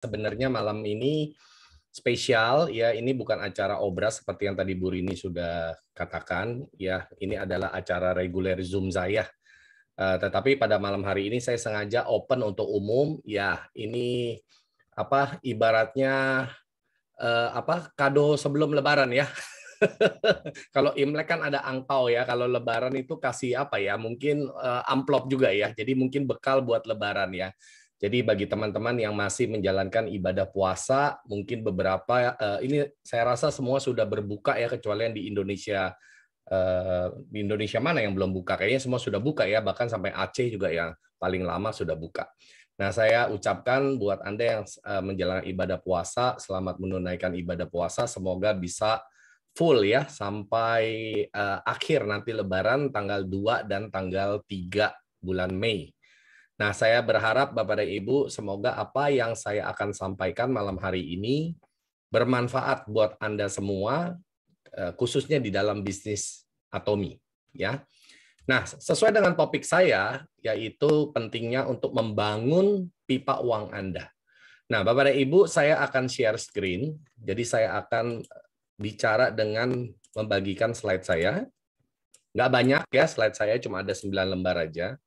Sebenarnya malam ini spesial ya, ini bukan acara obras seperti yang tadi Bu Rini sudah katakan ya, ini adalah acara reguler Zoom saya. Tetapi pada malam hari ini saya sengaja open untuk umum ya, ini ibaratnya kado sebelum lebaran ya. Kalau Imlek kan ada angpau ya, kalau lebaran itu kasih apa ya, mungkin amplop juga ya, jadi mungkin bekal buat lebaran ya. Jadi bagi teman-teman yang masih menjalankan ibadah puasa, mungkin beberapa ini saya rasa semua sudah berbuka ya, kecuali yang di Indonesia. Di Indonesia mana yang belum buka? Kayaknya semua sudah buka ya, bahkan sampai Aceh juga yang paling lama sudah buka. Nah, saya ucapkan buat Anda yang menjalankan ibadah puasa, selamat menunaikan ibadah puasa, semoga bisa full ya sampai akhir nanti Lebaran tanggal 2 dan tanggal 3 bulan Mei. Nah, saya berharap Bapak dan Ibu, semoga apa yang saya akan sampaikan malam hari ini bermanfaat buat Anda semua, khususnya di dalam bisnis Atomi. Ya. Nah, sesuai dengan topik saya, yaitu pentingnya untuk membangun pipa uang Anda. Nah, Bapak dan Ibu, saya akan share screen. Jadi saya akan bicara dengan membagikan slide saya. Nggak banyak ya, slide saya cuma ada 9 lembar aja.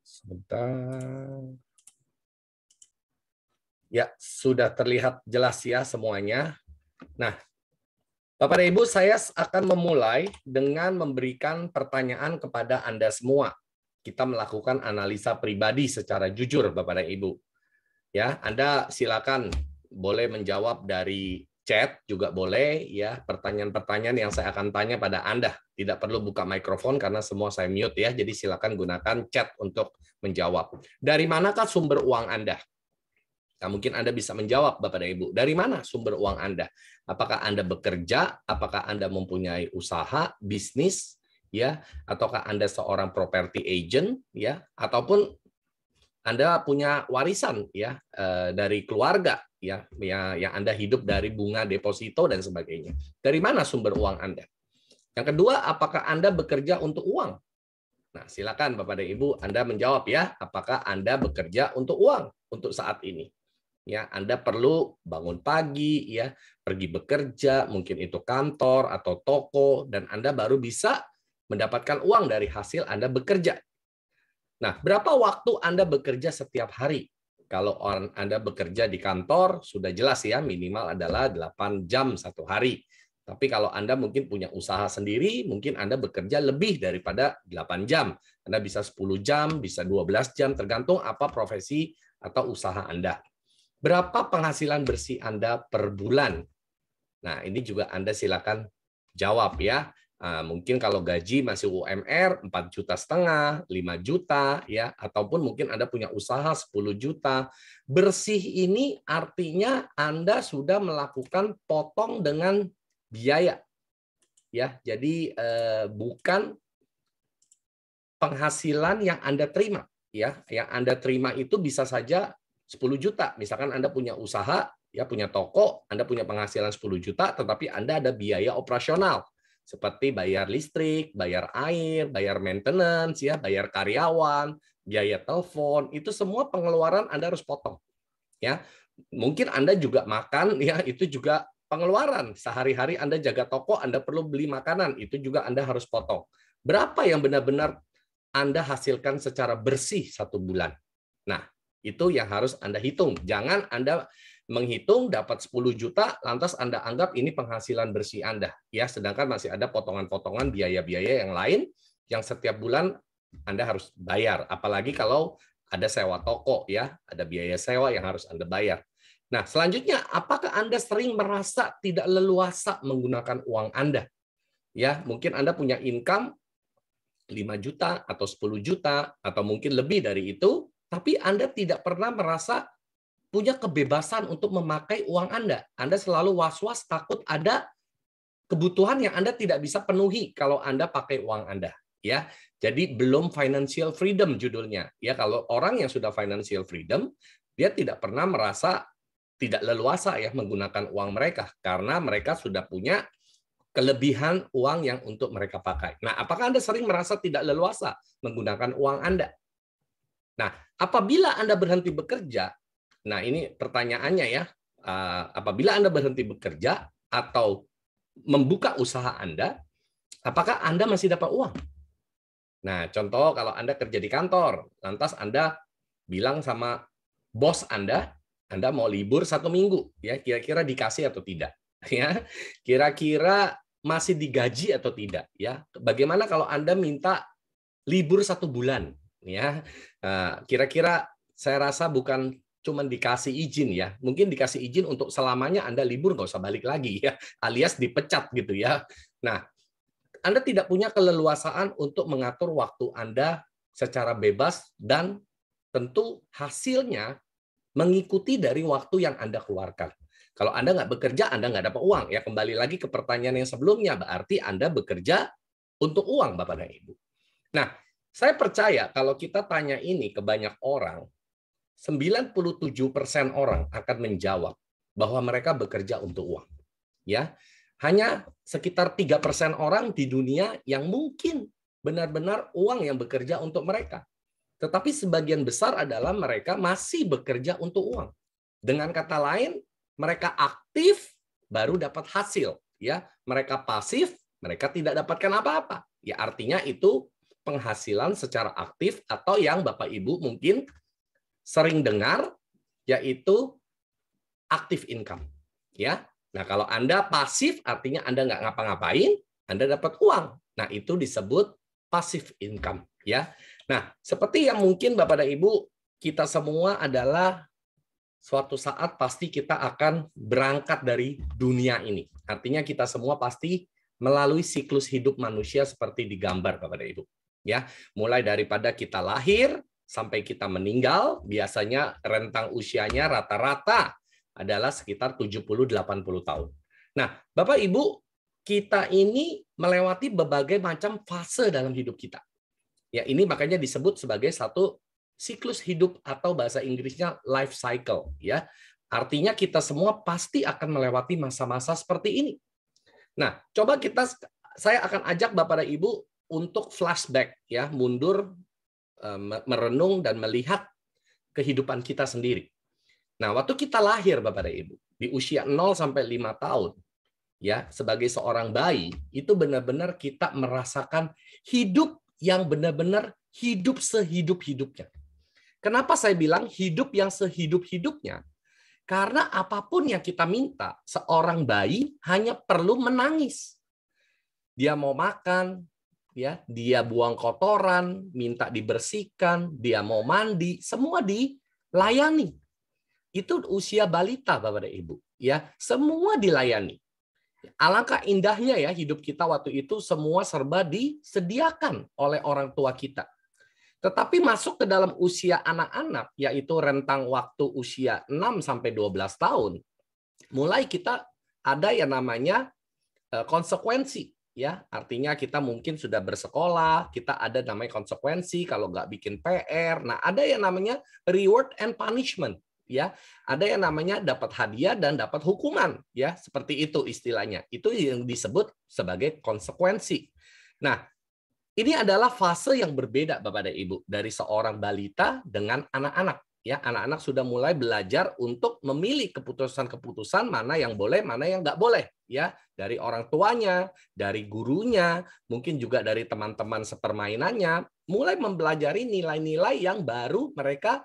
Sebentar. Ya, sudah terlihat jelas ya semuanya. Nah, Bapak dan Ibu, saya akan memulai dengan memberikan pertanyaan kepada Anda semua. Kita melakukan analisa pribadi secara jujur, Bapak dan Ibu. Ya, Anda silakan boleh menjawab dari chat juga boleh ya, pertanyaan-pertanyaan yang saya akan tanya pada Anda. Tidak perlu buka mikrofon karena semua saya mute ya. Jadi silakan gunakan chat untuk menjawab. Dari manakah sumber uang Anda? Nah, mungkin Anda bisa menjawab, Bapak dan Ibu. Dari mana sumber uang Anda? Apakah Anda bekerja? Apakah Anda mempunyai usaha, bisnis, ya? Ataukah Anda seorang property agent, ya? Ataupun Anda punya warisan, ya, dari keluarga, ya, yang Anda hidup dari bunga deposito dan sebagainya. Dari mana sumber uang Anda? Yang kedua, apakah Anda bekerja untuk uang? Nah, silakan Bapak dan Ibu, Anda menjawab ya. Apakah Anda bekerja untuk uang untuk saat ini? Ya, Anda perlu bangun pagi, ya, pergi bekerja, mungkin itu kantor atau toko, dan Anda baru bisa mendapatkan uang dari hasil Anda bekerja. Nah, berapa waktu Anda bekerja setiap hari? Kalau Anda bekerja di kantor, sudah jelas ya, minimal adalah 8 jam satu hari. Tapi kalau Anda mungkin punya usaha sendiri, mungkin Anda bekerja lebih daripada 8 jam. Anda bisa 10 jam, bisa 12 jam, tergantung apa profesi atau usaha Anda. Berapa penghasilan bersih Anda per bulan? Nah, ini juga Anda silakan jawab ya. Mungkin kalau gaji masih UMR 4,5 juta, 5 juta ya, ataupun mungkin Anda punya usaha 10 juta. Bersih ini artinya Anda sudah melakukan potong dengan biaya. Ya, jadi bukan penghasilan yang Anda terima ya. Yang Anda terima itu bisa saja 10 juta. Misalkan Anda punya usaha, ya punya toko, Anda punya penghasilan 10 juta, tetapi Anda ada biaya operasional seperti bayar listrik, bayar air, bayar maintenance, ya, bayar karyawan, biaya telepon, itu semua pengeluaran Anda harus potong. Ya, mungkin Anda juga makan, ya, itu juga pengeluaran. Sehari-hari Anda jaga toko, Anda perlu beli makanan, itu juga Anda harus potong. Berapa yang benar-benar Anda hasilkan secara bersih satu bulan? Nah, itu yang harus Anda hitung. Jangan Anda menghitung dapat 10 juta, lantas Anda anggap ini penghasilan bersih Anda. Ya, sedangkan masih ada potongan-potongan biaya-biaya yang lain yang setiap bulan Anda harus bayar. Apalagi kalau ada sewa toko, ya, ada biaya sewa yang harus Anda bayar. Nah, selanjutnya, apakah Anda sering merasa tidak leluasa menggunakan uang Anda? Ya, mungkin Anda punya income 5 juta atau 10 juta atau mungkin lebih dari itu, tapi Anda tidak pernah merasa punya kebebasan untuk memakai uang Anda. Anda selalu was-was takut ada kebutuhan yang Anda tidak bisa penuhi kalau Anda pakai uang Anda, ya. Jadi belum financial freedom judulnya. Ya, kalau orang yang sudah financial freedom, dia tidak pernah merasa tidak leluasa ya menggunakan uang mereka karena mereka sudah punya kelebihan uang yang untuk mereka pakai. Nah, apakah Anda sering merasa tidak leluasa menggunakan uang Anda? Nah, apabila Anda berhenti bekerja, nah ini pertanyaannya ya, apabila Anda berhenti bekerja atau membuka usaha Anda, apakah Anda masih dapat uang? Nah, contoh kalau Anda kerja di kantor, lantas Anda bilang sama bos Anda mau libur 1 minggu, ya kira-kira dikasih atau tidak? Ya, kira-kira masih digaji atau tidak? Ya, bagaimana kalau Anda minta libur 1 bulan? Ya, kira-kira saya rasa bukan cuma dikasih izin ya, mungkin dikasih izin untuk selamanya Anda libur nggak usah balik lagi ya, alias dipecat gitu ya. Nah, Anda tidak punya keleluasaan untuk mengatur waktu Anda secara bebas dan tentu hasilnya mengikuti dari waktu yang Anda keluarkan. Kalau Anda nggak bekerja, Anda nggak dapat uang. Ya, kembali lagi ke pertanyaan yang sebelumnya, berarti Anda bekerja untuk uang, Bapak dan Ibu. Nah, saya percaya kalau kita tanya ini ke banyak orang, 97% orang akan menjawab bahwa mereka bekerja untuk uang. Ya, hanya sekitar 3% orang di dunia yang mungkin benar-benar uang yang bekerja untuk mereka. Tetapi sebagian besar adalah mereka masih bekerja untuk uang. Dengan kata lain, mereka aktif baru dapat hasil. Ya, mereka pasif, mereka tidak dapatkan apa-apa. Ya, artinya itu penghasilan secara aktif atau yang Bapak Ibu mungkin sering dengar, yaitu active income. Ya, nah kalau Anda pasif artinya Anda nggak ngapa-ngapain, Anda dapat uang. Nah itu disebut passive income. Ya, nah seperti yang mungkin Bapak dan Ibu kita semua adalah suatu saat pasti kita akan berangkat dari dunia ini. Artinya kita semua pasti melalui siklus hidup manusia seperti digambar Bapak dan Ibu. Ya, mulai daripada kita lahir sampai kita meninggal, biasanya rentang usianya rata-rata adalah sekitar 70-80 tahun. Nah, Bapak Ibu, kita ini melewati berbagai macam fase dalam hidup kita. Ya, ini makanya disebut sebagai satu siklus hidup atau bahasa Inggrisnya life cycle, ya. Artinya kita semua pasti akan melewati masa-masa seperti ini. Nah, coba saya akan ajak Bapak dan Ibu untuk flashback, ya, mundur, merenung dan melihat kehidupan kita sendiri. Nah, waktu kita lahir Bapak dan Ibu, di usia 0 sampai 5 tahun, ya, sebagai seorang bayi, itu benar-benar kita merasakan hidup yang benar-benar hidup sehidup-hidupnya. Kenapa saya bilang hidup yang sehidup-hidupnya? Karena apapun yang kita minta, seorang bayi hanya perlu menangis. Dia mau makan, ya, dia buang kotoran, minta dibersihkan, dia mau mandi, semua dilayani. Itu usia balita, Bapak dan Ibu. Ya, semua dilayani. Alangkah indahnya ya hidup kita waktu itu semua serba disediakan oleh orang tua kita. Tetapi masuk ke dalam usia anak-anak, yaitu rentang waktu usia 6 sampai 12 tahun, mulai kita ada yang namanya konsekuensi. Ya, artinya kita mungkin sudah bersekolah, kita ada namanya konsekuensi kalau nggak bikin PR. Nah, ada yang namanya reward and punishment. Ya, ada yang namanya dapat hadiah dan dapat hukuman. Ya, seperti itu istilahnya. Itu yang disebut sebagai konsekuensi. Nah, ini adalah fase yang berbeda Bapak dan Ibu dari seorang balita dengan anak-anak. Ya, anak-anak sudah mulai belajar untuk memilih keputusan-keputusan mana yang boleh, mana yang nggak boleh. Ya, dari orang tuanya, dari gurunya, mungkin juga dari teman-teman sepermainannya, mulai mempelajari nilai-nilai yang baru mereka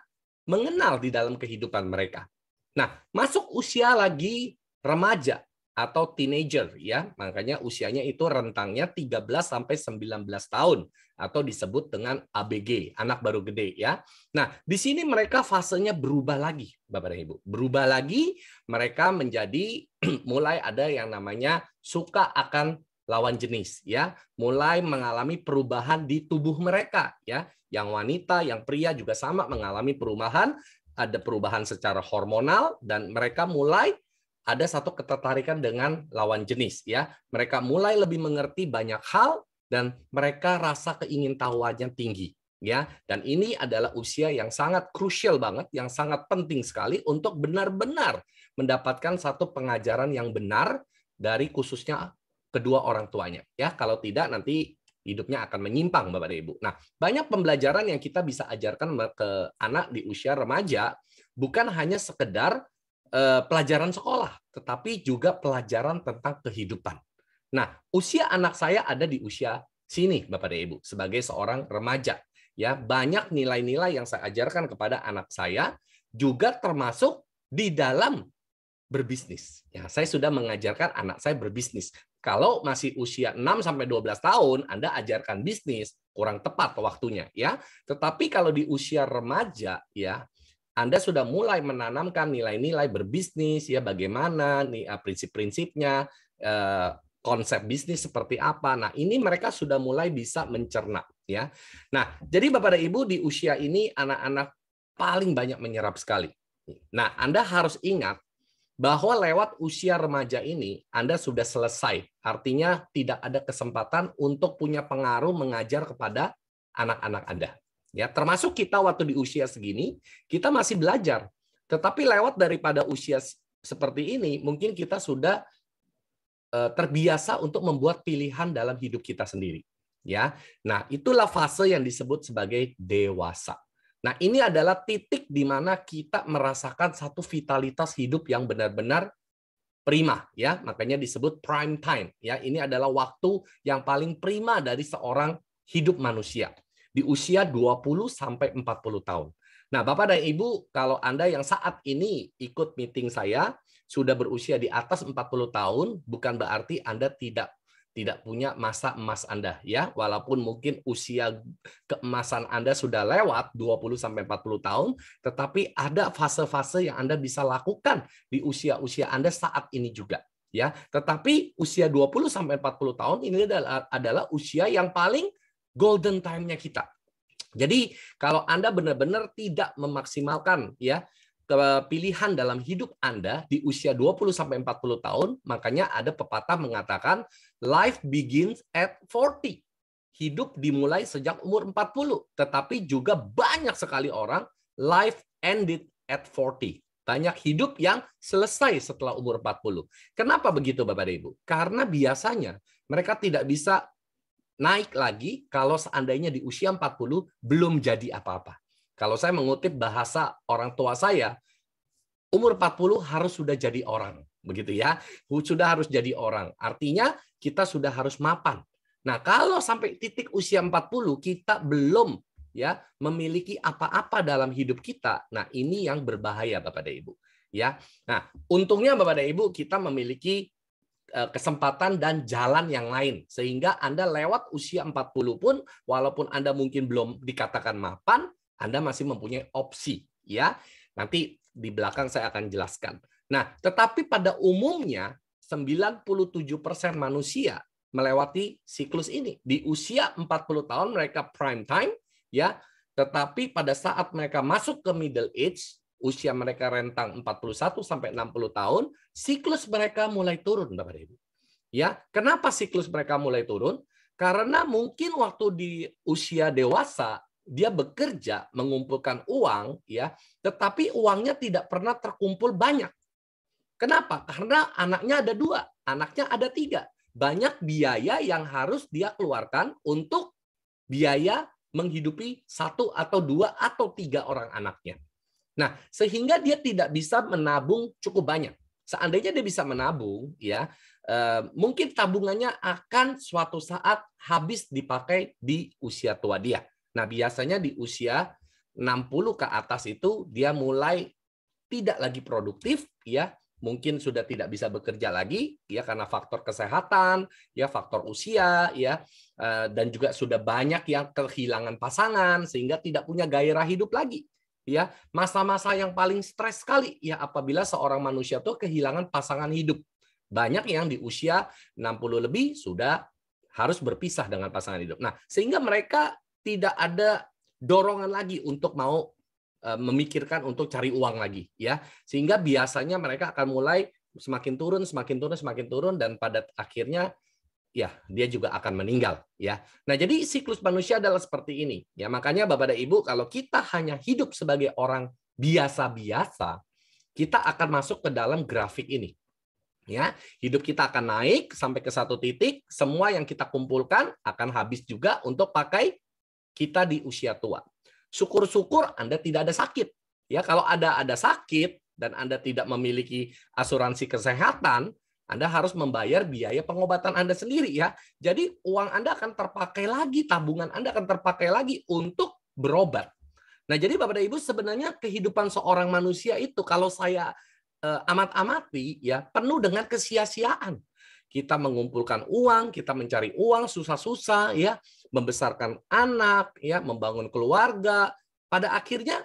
mengenal di dalam kehidupan mereka. Nah, masuk usia lagi remaja atau teenager, ya, makanya usianya itu rentangnya 13 sampai 19 tahun atau disebut dengan ABG, anak baru gede, ya. Nah, di sini mereka fasenya berubah lagi, Bapak dan Ibu. Berubah lagi, mereka menjadi mulai ada yang namanya suka akan lawan jenis, ya. Mulai mengalami perubahan di tubuh mereka, ya. Yang wanita, yang pria juga sama mengalami perubahan, ada perubahan secara hormonal dan mereka mulai ada satu ketertarikan dengan lawan jenis, ya. Mereka mulai lebih mengerti banyak hal dan mereka rasa keingintahuannya tinggi, ya. Dan ini adalah usia yang sangat krusial banget, yang sangat penting sekali untuk benar-benar mendapatkan satu pengajaran yang benar dari khususnya kedua orang tuanya, ya. Kalau tidak nanti hidupnya akan menyimpang, Bapak dan Ibu. Nah, banyak pembelajaran yang kita bisa ajarkan ke anak di usia remaja, bukan hanya sekedar pelajaran sekolah, tetapi juga pelajaran tentang kehidupan. Nah, usia anak saya ada di usia sini, Bapak dan Ibu, sebagai seorang remaja. Ya, banyak nilai-nilai yang saya ajarkan kepada anak saya, juga termasuk di dalam berbisnis. Ya, saya sudah mengajarkan anak saya berbisnis. Kalau masih usia 6 sampai 12 tahun, Anda ajarkan bisnis, kurang tepat waktunya, ya. Tetapi kalau di usia remaja, ya, Anda sudah mulai menanamkan nilai-nilai berbisnis, ya, bagaimana nih prinsip-prinsipnya, konsep bisnis seperti apa. Nah, ini mereka sudah mulai bisa mencerna, ya. Nah, jadi Bapak dan Ibu, di usia ini anak-anak paling banyak menyerap sekali. Nah, Anda harus ingat bahwa lewat usia remaja ini Anda sudah selesai. Artinya tidak ada kesempatan untuk punya pengaruh mengajar kepada anak-anak Anda. Ya, termasuk kita waktu di usia segini, kita masih belajar. Tetapi lewat daripada usia seperti ini, mungkin kita sudah terbiasa untuk membuat pilihan dalam hidup kita sendiri. Ya, nah itulah fase yang disebut sebagai dewasa. Nah, ini adalah titik di mana kita merasakan satu vitalitas hidup yang benar-benar prima, ya. Makanya disebut prime time, ya. Ini adalah waktu yang paling prima dari seorang hidup manusia di usia 20 sampai 40 tahun. Nah, Bapak dan Ibu, kalau Anda yang saat ini ikut meeting saya sudah berusia di atas 40 tahun, bukan berarti Anda tidak punya masa emas Anda, ya. Walaupun mungkin usia keemasan Anda sudah lewat 20 sampai 40 tahun, tetapi ada fase-fase yang Anda bisa lakukan di usia-usia Anda saat ini juga, ya. Tetapi usia 20 sampai 40 tahun ini adalah usia yang paling golden time-nya kita. Jadi kalau Anda benar-benar tidak memaksimalkan, ya, pilihan dalam hidup Anda di usia 20 sampai 40 tahun, makanya ada pepatah mengatakan life begins at 40. Hidup dimulai sejak umur 40, tetapi juga banyak sekali orang life ended at 40. Banyak hidup yang selesai setelah umur 40. Kenapa begitu Bapak dan Ibu? Karena biasanya mereka tidak bisa naik lagi kalau seandainya di usia 40 belum jadi apa-apa. Kalau saya mengutip bahasa orang tua saya, umur 40 harus sudah jadi orang, begitu ya. Sudah harus jadi orang. Artinya kita sudah harus mapan. Nah, kalau sampai titik usia 40 kita belum, ya, memiliki apa-apa dalam hidup kita. Nah, ini yang berbahaya Bapak dan Ibu, ya. Nah, untungnya Bapak dan Ibu kita memiliki kesempatan dan jalan yang lain. Sehingga Anda lewat usia 40 pun, walaupun Anda mungkin belum dikatakan mapan, Anda masih mempunyai opsi, ya. Nanti di belakang saya akan jelaskan. Nah, tetapi pada umumnya 97% manusia melewati siklus ini. Di usia 40 tahun mereka prime time, ya. Tetapi pada saat mereka masuk ke middle age, usia mereka rentang 41 sampai 60 tahun, siklus mereka mulai turun, Bapak Ibu. Ya, kenapa siklus mereka mulai turun? Karena mungkin waktu di usia dewasa dia bekerja mengumpulkan uang, ya, tetapi uangnya tidak pernah terkumpul banyak. Kenapa? Karena anaknya ada 2, anaknya ada 3. Banyak biaya yang harus dia keluarkan untuk biaya menghidupi 1 atau 2 atau 3 orang anaknya. Nah, sehingga dia tidak bisa menabung cukup banyak. Seandainya dia bisa menabung, ya, mungkin tabungannya akan suatu saat habis dipakai di usia tua dia. Nah, biasanya di usia 60 ke atas itu dia mulai tidak lagi produktif, ya, mungkin sudah tidak bisa bekerja lagi, ya, karena faktor kesehatan, ya, faktor usia, ya, dan juga sudah banyak yang kehilangan pasangan sehingga tidak punya gairah hidup lagi. Ya, masa-masa yang paling stres sekali ya apabila seorang manusia tuh kehilangan pasangan hidup. Banyak yang di usia 60 lebih sudah harus berpisah dengan pasangan hidup. Nah, sehingga mereka tidak ada dorongan lagi untuk mau memikirkan untuk cari uang lagi, ya. Sehingga biasanya mereka akan mulai semakin turun dan pada akhirnya ya dia juga akan meninggal, ya. Nah, jadi siklus manusia adalah seperti ini, ya. Makanya Bapak dan Ibu, kalau kita hanya hidup sebagai orang biasa-biasa, kita akan masuk ke dalam grafik ini. Ya, hidup kita akan naik sampai ke satu titik, semua yang kita kumpulkan akan habis juga untuk pakai kita di usia tua. Syukur-syukur Anda tidak ada sakit. Ya, kalau ada sakit dan Anda tidak memiliki asuransi kesehatan, Anda harus membayar biaya pengobatan Anda sendiri ya. Jadi uang Anda akan terpakai lagi, tabungan Anda akan terpakai lagi untuk berobat. Nah, jadi Bapak dan Ibu, sebenarnya kehidupan seorang manusia itu kalau saya amat-amati ya penuh dengan kesia-siaan. Kita mengumpulkan uang, kita mencari uang susah-susah ya, membesarkan anak ya, membangun keluarga. Pada akhirnya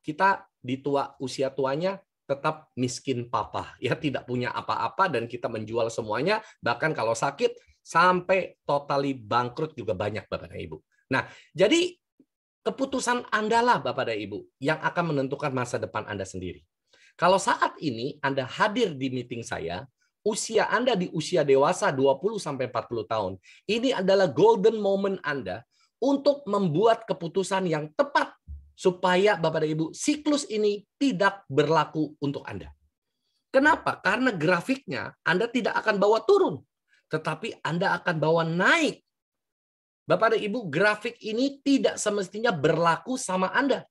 kita di usia tuanya tetap miskin papa ya, tidak punya apa-apa dan kita menjual semuanya, bahkan kalau sakit sampai totally bangkrut juga banyak Bapak dan Ibu. Nah, jadi keputusan Anda lah Bapak dan Ibu yang akan menentukan masa depan Anda sendiri. Kalau saat ini Anda hadir di meeting saya, usia Anda di usia dewasa 20-40 tahun, ini adalah golden moment Anda untuk membuat keputusan yang tepat supaya Bapak dan Ibu, siklus ini tidak berlaku untuk Anda. Kenapa? Karena grafiknya Anda tidak akan bawa turun, tetapi Anda akan bawa naik. Bapak dan Ibu, grafik ini tidak semestinya berlaku sama Anda.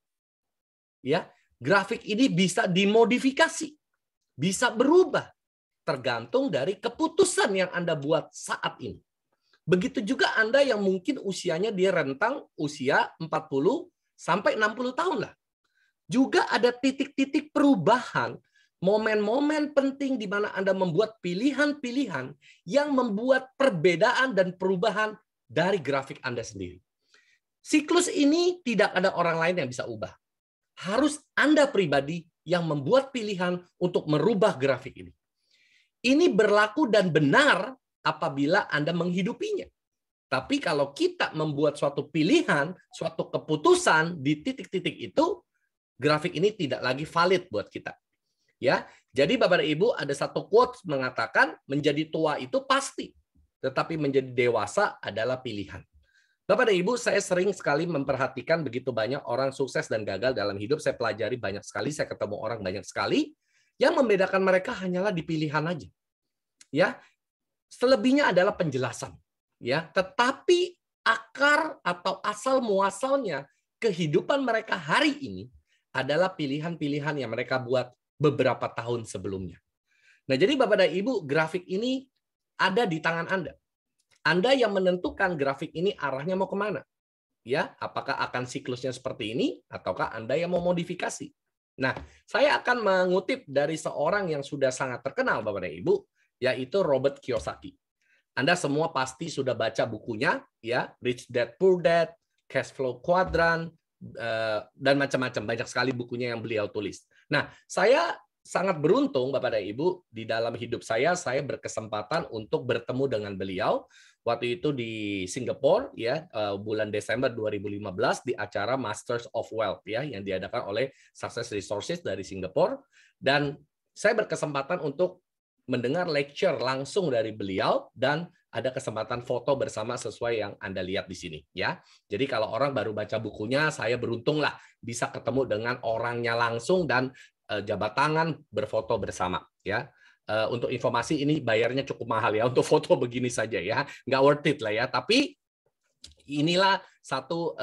Ya, grafik ini bisa dimodifikasi, bisa berubah, tergantung dari keputusan yang Anda buat saat ini. Begitu juga Anda yang mungkin usianya di rentang usia 40 sampai 60 tahun lah. Juga ada titik-titik perubahan, momen-momen penting di mana Anda membuat pilihan-pilihan yang membuat perbedaan dan perubahan dari grafik Anda sendiri. Siklus ini tidak ada orang lain yang bisa ubah. Harus Anda pribadi yang membuat pilihan untuk merubah grafik ini. Ini berlaku dan benar apabila Anda menghidupinya. Tapi kalau kita membuat suatu pilihan, suatu keputusan di titik-titik itu, grafik ini tidak lagi valid buat kita. Ya, jadi Bapak dan Ibu, ada satu quote mengatakan menjadi tua itu pasti, tetapi menjadi dewasa adalah pilihan. Bapak dan Ibu, saya sering sekali memperhatikan begitu banyak orang sukses dan gagal dalam hidup. Saya pelajari banyak sekali, saya ketemu orang banyak sekali. Yang membedakan mereka hanyalah di pilihan aja. Ya, selebihnya adalah penjelasan. Ya, tetapi akar atau asal muasalnya kehidupan mereka hari ini adalah pilihan-pilihan yang mereka buat beberapa tahun sebelumnya. Nah, jadi Bapak dan Ibu, grafik ini ada di tangan Anda. Anda yang menentukan grafik ini arahnya mau kemana. Ya, apakah akan siklusnya seperti ini, ataukah Anda yang mau modifikasi. Nah, saya akan mengutip dari seorang yang sudah sangat terkenal, Bapak dan Ibu, yaitu Robert Kiyosaki. Anda semua pasti sudah baca bukunya, ya, Rich Dad Poor Dad, Cash Flow Quadrant, dan macam-macam. Banyak sekali bukunya yang beliau tulis. Nah, saya sangat beruntung, Bapak dan Ibu, di dalam hidup saya berkesempatan untuk bertemu dengan beliau. Waktu itu di Singapura, ya, bulan Desember 2015 di acara Masters of Wealth, ya, yang diadakan oleh Success Resources dari Singapura. Dan saya berkesempatan untuk mendengar lecture langsung dari beliau dan ada kesempatan foto bersama sesuai yang Anda lihat di sini, ya. Jadi kalau orang baru baca bukunya, saya beruntung lah bisa ketemu dengan orangnya langsung dan jabat tangan berfoto bersama, ya. Untuk informasi ini bayarnya cukup mahal ya untuk foto begini saja ya, nggak worth it lah ya. Tapi inilah satu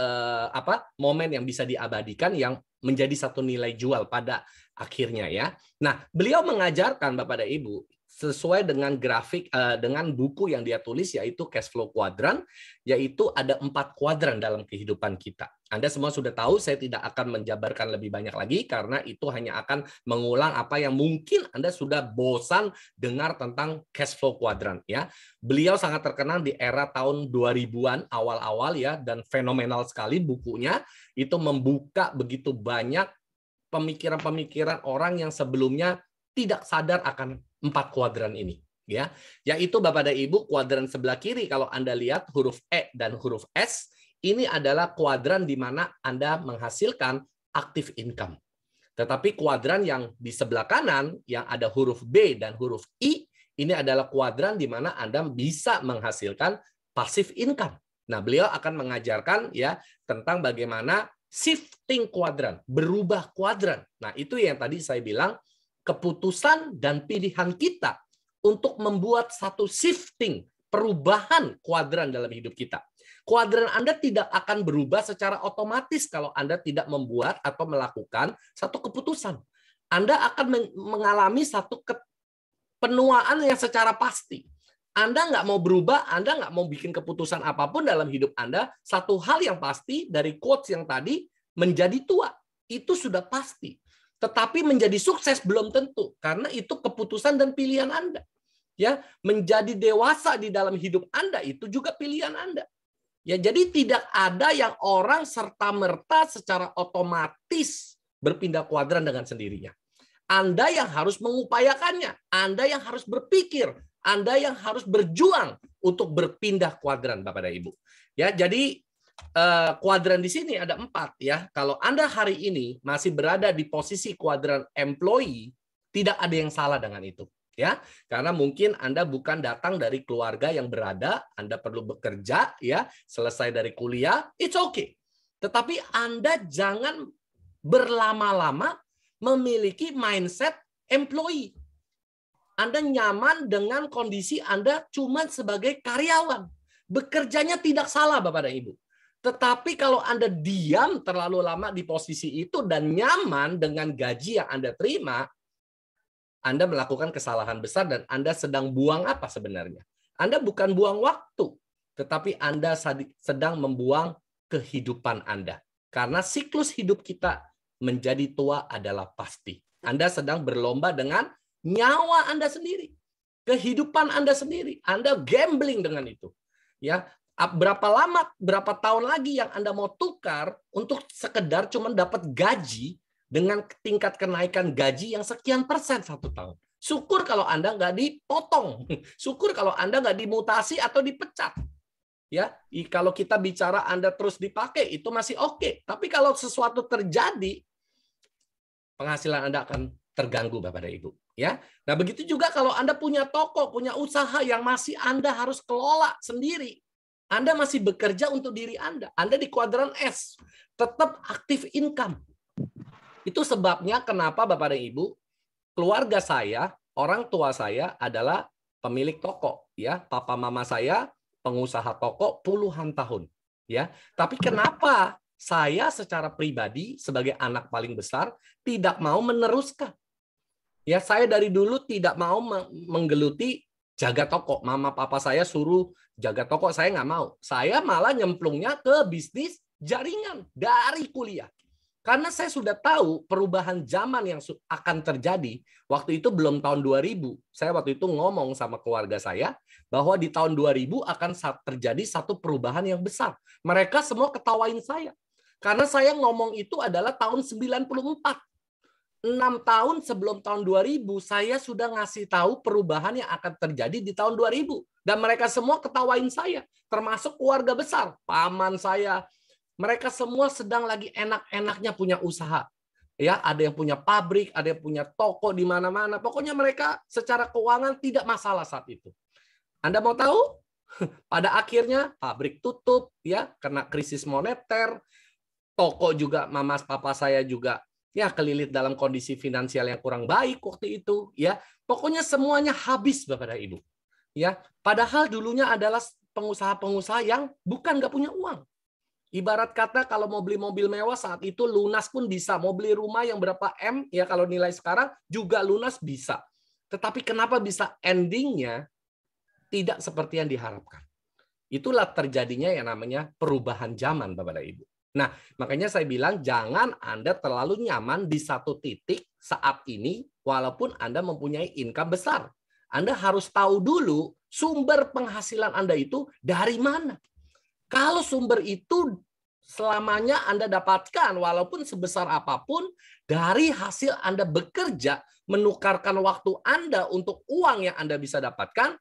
momen yang bisa diabadikan yang menjadi satu nilai jual pada akhirnya ya. Nah, beliau mengajarkan Bapak dan Ibu sesuai dengan grafik dengan buku yang dia tulis yaitu Cash Flow Quadrant, yaitu ada 4 kuadran dalam kehidupan kita. Anda semua sudah tahu, saya tidak akan menjabarkan lebih banyak lagi karena itu hanya akan mengulang apa yang mungkin Anda sudah bosan dengar tentang Cash Flow Quadrant ya. Beliau sangat terkenal di era tahun 2000-an awal-awal ya, dan fenomenal sekali bukunya, itu membuka begitu banyak pemikiran-pemikiran orang yang sebelumnya tidak sadar akan 4 kuadran ini ya, yaitu Bapak dan Ibu, kuadran sebelah kiri kalau Anda lihat huruf E dan huruf S, ini adalah kuadran di mana Anda menghasilkan active income. Tetapi kuadran yang di sebelah kanan yang ada huruf B dan huruf I, ini adalah kuadran di mana Anda bisa menghasilkan passive income. Nah, beliau akan mengajarkan ya tentang bagaimana shifting kuadran, berubah kuadran. Nah, itu yang tadi saya bilang, keputusan dan pilihan kita untuk membuat satu shifting, perubahan kuadran dalam hidup kita. Kuadran Anda tidak akan berubah secara otomatis kalau Anda tidak membuat atau melakukan satu keputusan. Anda akan mengalami satu penuaan yang secara pasti. Anda nggak mau berubah, Anda nggak mau bikin keputusan apapun dalam hidup Anda, satu hal yang pasti dari quotes yang tadi, menjadi tua. Itu sudah pasti. Tetapi menjadi sukses belum tentu, karena itu keputusan dan pilihan Anda. Ya, menjadi dewasa di dalam hidup Anda itu juga pilihan Anda. Ya, jadi tidak ada yang orang serta-merta secara otomatis berpindah kuadran dengan sendirinya. Anda yang harus mengupayakannya, Anda yang harus berpikir, Anda yang harus berjuang untuk berpindah kuadran, Bapak dan Ibu. Ya, jadi kuadran di sini ada 4 ya. Kalau Anda hari ini masih berada di posisi kuadran employee, tidak ada yang salah dengan itu. Ya, karena mungkin Anda bukan datang dari keluarga yang berada, Anda perlu bekerja, ya, selesai dari kuliah, it's okay. Tetapi Anda jangan berlama-lama memiliki mindset employee. Anda nyaman dengan kondisi Anda cuma sebagai karyawan. Bekerjanya tidak salah, Bapak dan Ibu. Tetapi kalau Anda diam terlalu lama di posisi itu dan nyaman dengan gaji yang Anda terima, Anda melakukan kesalahan besar dan Anda sedang buang apa sebenarnya? Anda bukan buang waktu, tetapi Anda sedang membuang kehidupan Anda. Karena siklus hidup kita menjadi tua adalah pasti. Anda sedang berlomba dengan nyawa Anda sendiri, kehidupan Anda sendiri. Anda gambling dengan itu. Ya, berapa lama, berapa tahun lagi yang Anda mau tukar untuk sekedar cuma dapat gaji dengan tingkat kenaikan gaji yang sekian persen 1 tahun. Syukur kalau Anda nggak dipotong. Syukur kalau Anda nggak dimutasi atau dipecat. Ya, kalau kita bicara Anda terus dipakai itu masih oke. Tapi kalau sesuatu terjadi, penghasilan Anda akan terganggu, Bapak dan Ibu. Ya, nah begitu juga kalau Anda punya toko, punya usaha yang masih Anda harus kelola sendiri. Anda masih bekerja untuk diri Anda. Anda di kuadran S, tetap aktif income. Itu sebabnya kenapa Bapak dan Ibu, keluarga saya, orang tua saya adalah pemilik toko. Ya, papa mama saya pengusaha toko puluhan tahun. Ya, tapi kenapa saya secara pribadi sebagai anak paling besar tidak mau meneruskan? Ya, saya dari dulu tidak mau menggeluti jaga toko. Mama papa saya suruh jaga toko, saya nggak mau. Saya malah nyemplungnya ke bisnis jaringan dari kuliah. Karena saya sudah tahu perubahan zaman yang akan terjadi. Waktu itu belum tahun 2000. Saya waktu itu ngomong sama keluarga saya bahwa di tahun 2000 akan terjadi satu perubahan yang besar. Mereka semua ketawain saya. Karena saya ngomong itu adalah tahun 94. 6 tahun sebelum tahun 2000, saya sudah ngasih tahu perubahan yang akan terjadi di tahun 2000. Dan mereka semua ketawain saya. Termasuk keluarga besar. Paman saya. Mereka semua sedang lagi enak-enaknya punya usaha. Ya, ada yang punya pabrik, ada yang punya toko di mana-mana. Pokoknya mereka secara keuangan tidak masalah saat itu. Anda mau tahu? Pada akhirnya pabrik tutup ya karena krisis moneter. Toko juga mama papa saya juga ya kelilit dalam kondisi finansial yang kurang baik waktu itu ya. Pokoknya semuanya habis Bapak dan Ibu. Ya, padahal dulunya adalah pengusaha-pengusaha yang bukan nggak punya uang. Ibarat kata kalau mau beli mobil mewah saat itu lunas pun bisa. Mau beli rumah yang berapa M, ya kalau nilai sekarang juga lunas bisa. Tetapi kenapa bisa endingnya tidak seperti yang diharapkan? Itulah terjadinya yang namanya perubahan zaman, Bapak dan Ibu. Nah, makanya saya bilang jangan Anda terlalu nyaman di satu titik saat ini, walaupun Anda mempunyai income besar. Anda harus tahu dulu sumber penghasilan Anda itu dari mana. Kalau sumber itu selamanya Anda dapatkan, walaupun sebesar apapun, dari hasil Anda bekerja, menukarkan waktu Anda untuk uang yang Anda bisa dapatkan,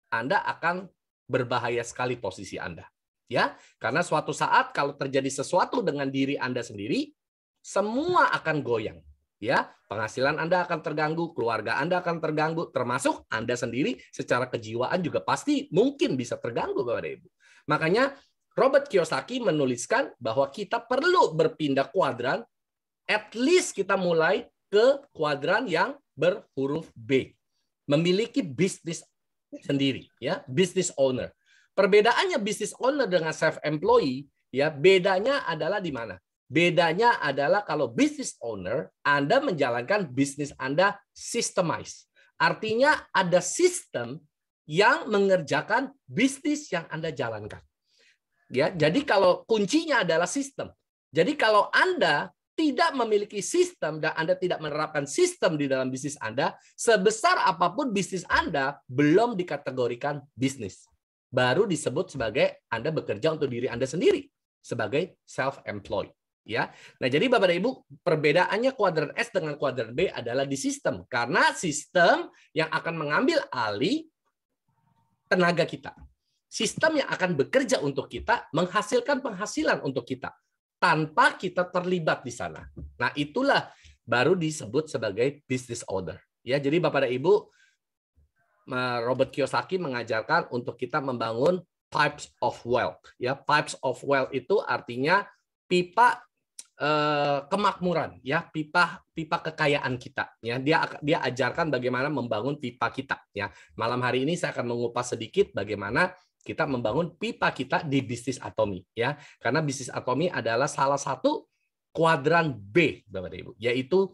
Anda akan berbahaya sekali posisi Anda. Ya, karena suatu saat kalau terjadi sesuatu dengan diri Anda sendiri, semua akan goyang. Ya, penghasilan Anda akan terganggu, keluarga Anda akan terganggu, termasuk Anda sendiri secara kejiwaan juga pasti mungkin bisa terganggu, Bapak dan Ibu. Makanya Robert Kiyosaki menuliskan bahwa kita perlu berpindah kuadran, at least kita mulai ke kuadran yang berhuruf B. memiliki bisnis sendiri, ya, business owner. Perbedaannya business owner dengan self-employee, ya, bedanya adalah di mana? Bedanya adalah kalau business owner, Anda menjalankan bisnis Anda systemized. Artinya ada sistem yang mengerjakan bisnis yang Anda jalankan. Ya, jadi kalau kuncinya adalah sistem. Jadi kalau Anda tidak memiliki sistem dan Anda tidak menerapkan sistem di dalam bisnis Anda, sebesar apapun bisnis Anda belum dikategorikan bisnis. Baru disebut sebagai Anda bekerja untuk diri Anda sendiri sebagai self-employed. Ya, nah jadi Bapak dan Ibu, perbedaannya kuadran S dengan kuadran B adalah di sistem, karena sistem yang akan mengambil alih tenaga kita. Sistem yang akan bekerja untuk kita, menghasilkan penghasilan untuk kita, tanpa kita terlibat di sana. Nah, itulah baru disebut sebagai business owner. Ya, jadi Bapak dan Ibu, Robert Kiyosaki mengajarkan untuk kita membangun pipes of wealth. Ya, pipes of wealth itu artinya pipa kemakmuran, ya, pipa kekayaan kita. Ya, dia ajarkan bagaimana membangun pipa kita. Ya, malam hari ini saya akan mengupas sedikit bagaimana kita membangun pipa kita di bisnis Atomi, ya, karena bisnis Atomi adalah salah satu kuadran B, Bapak dan Ibu, yaitu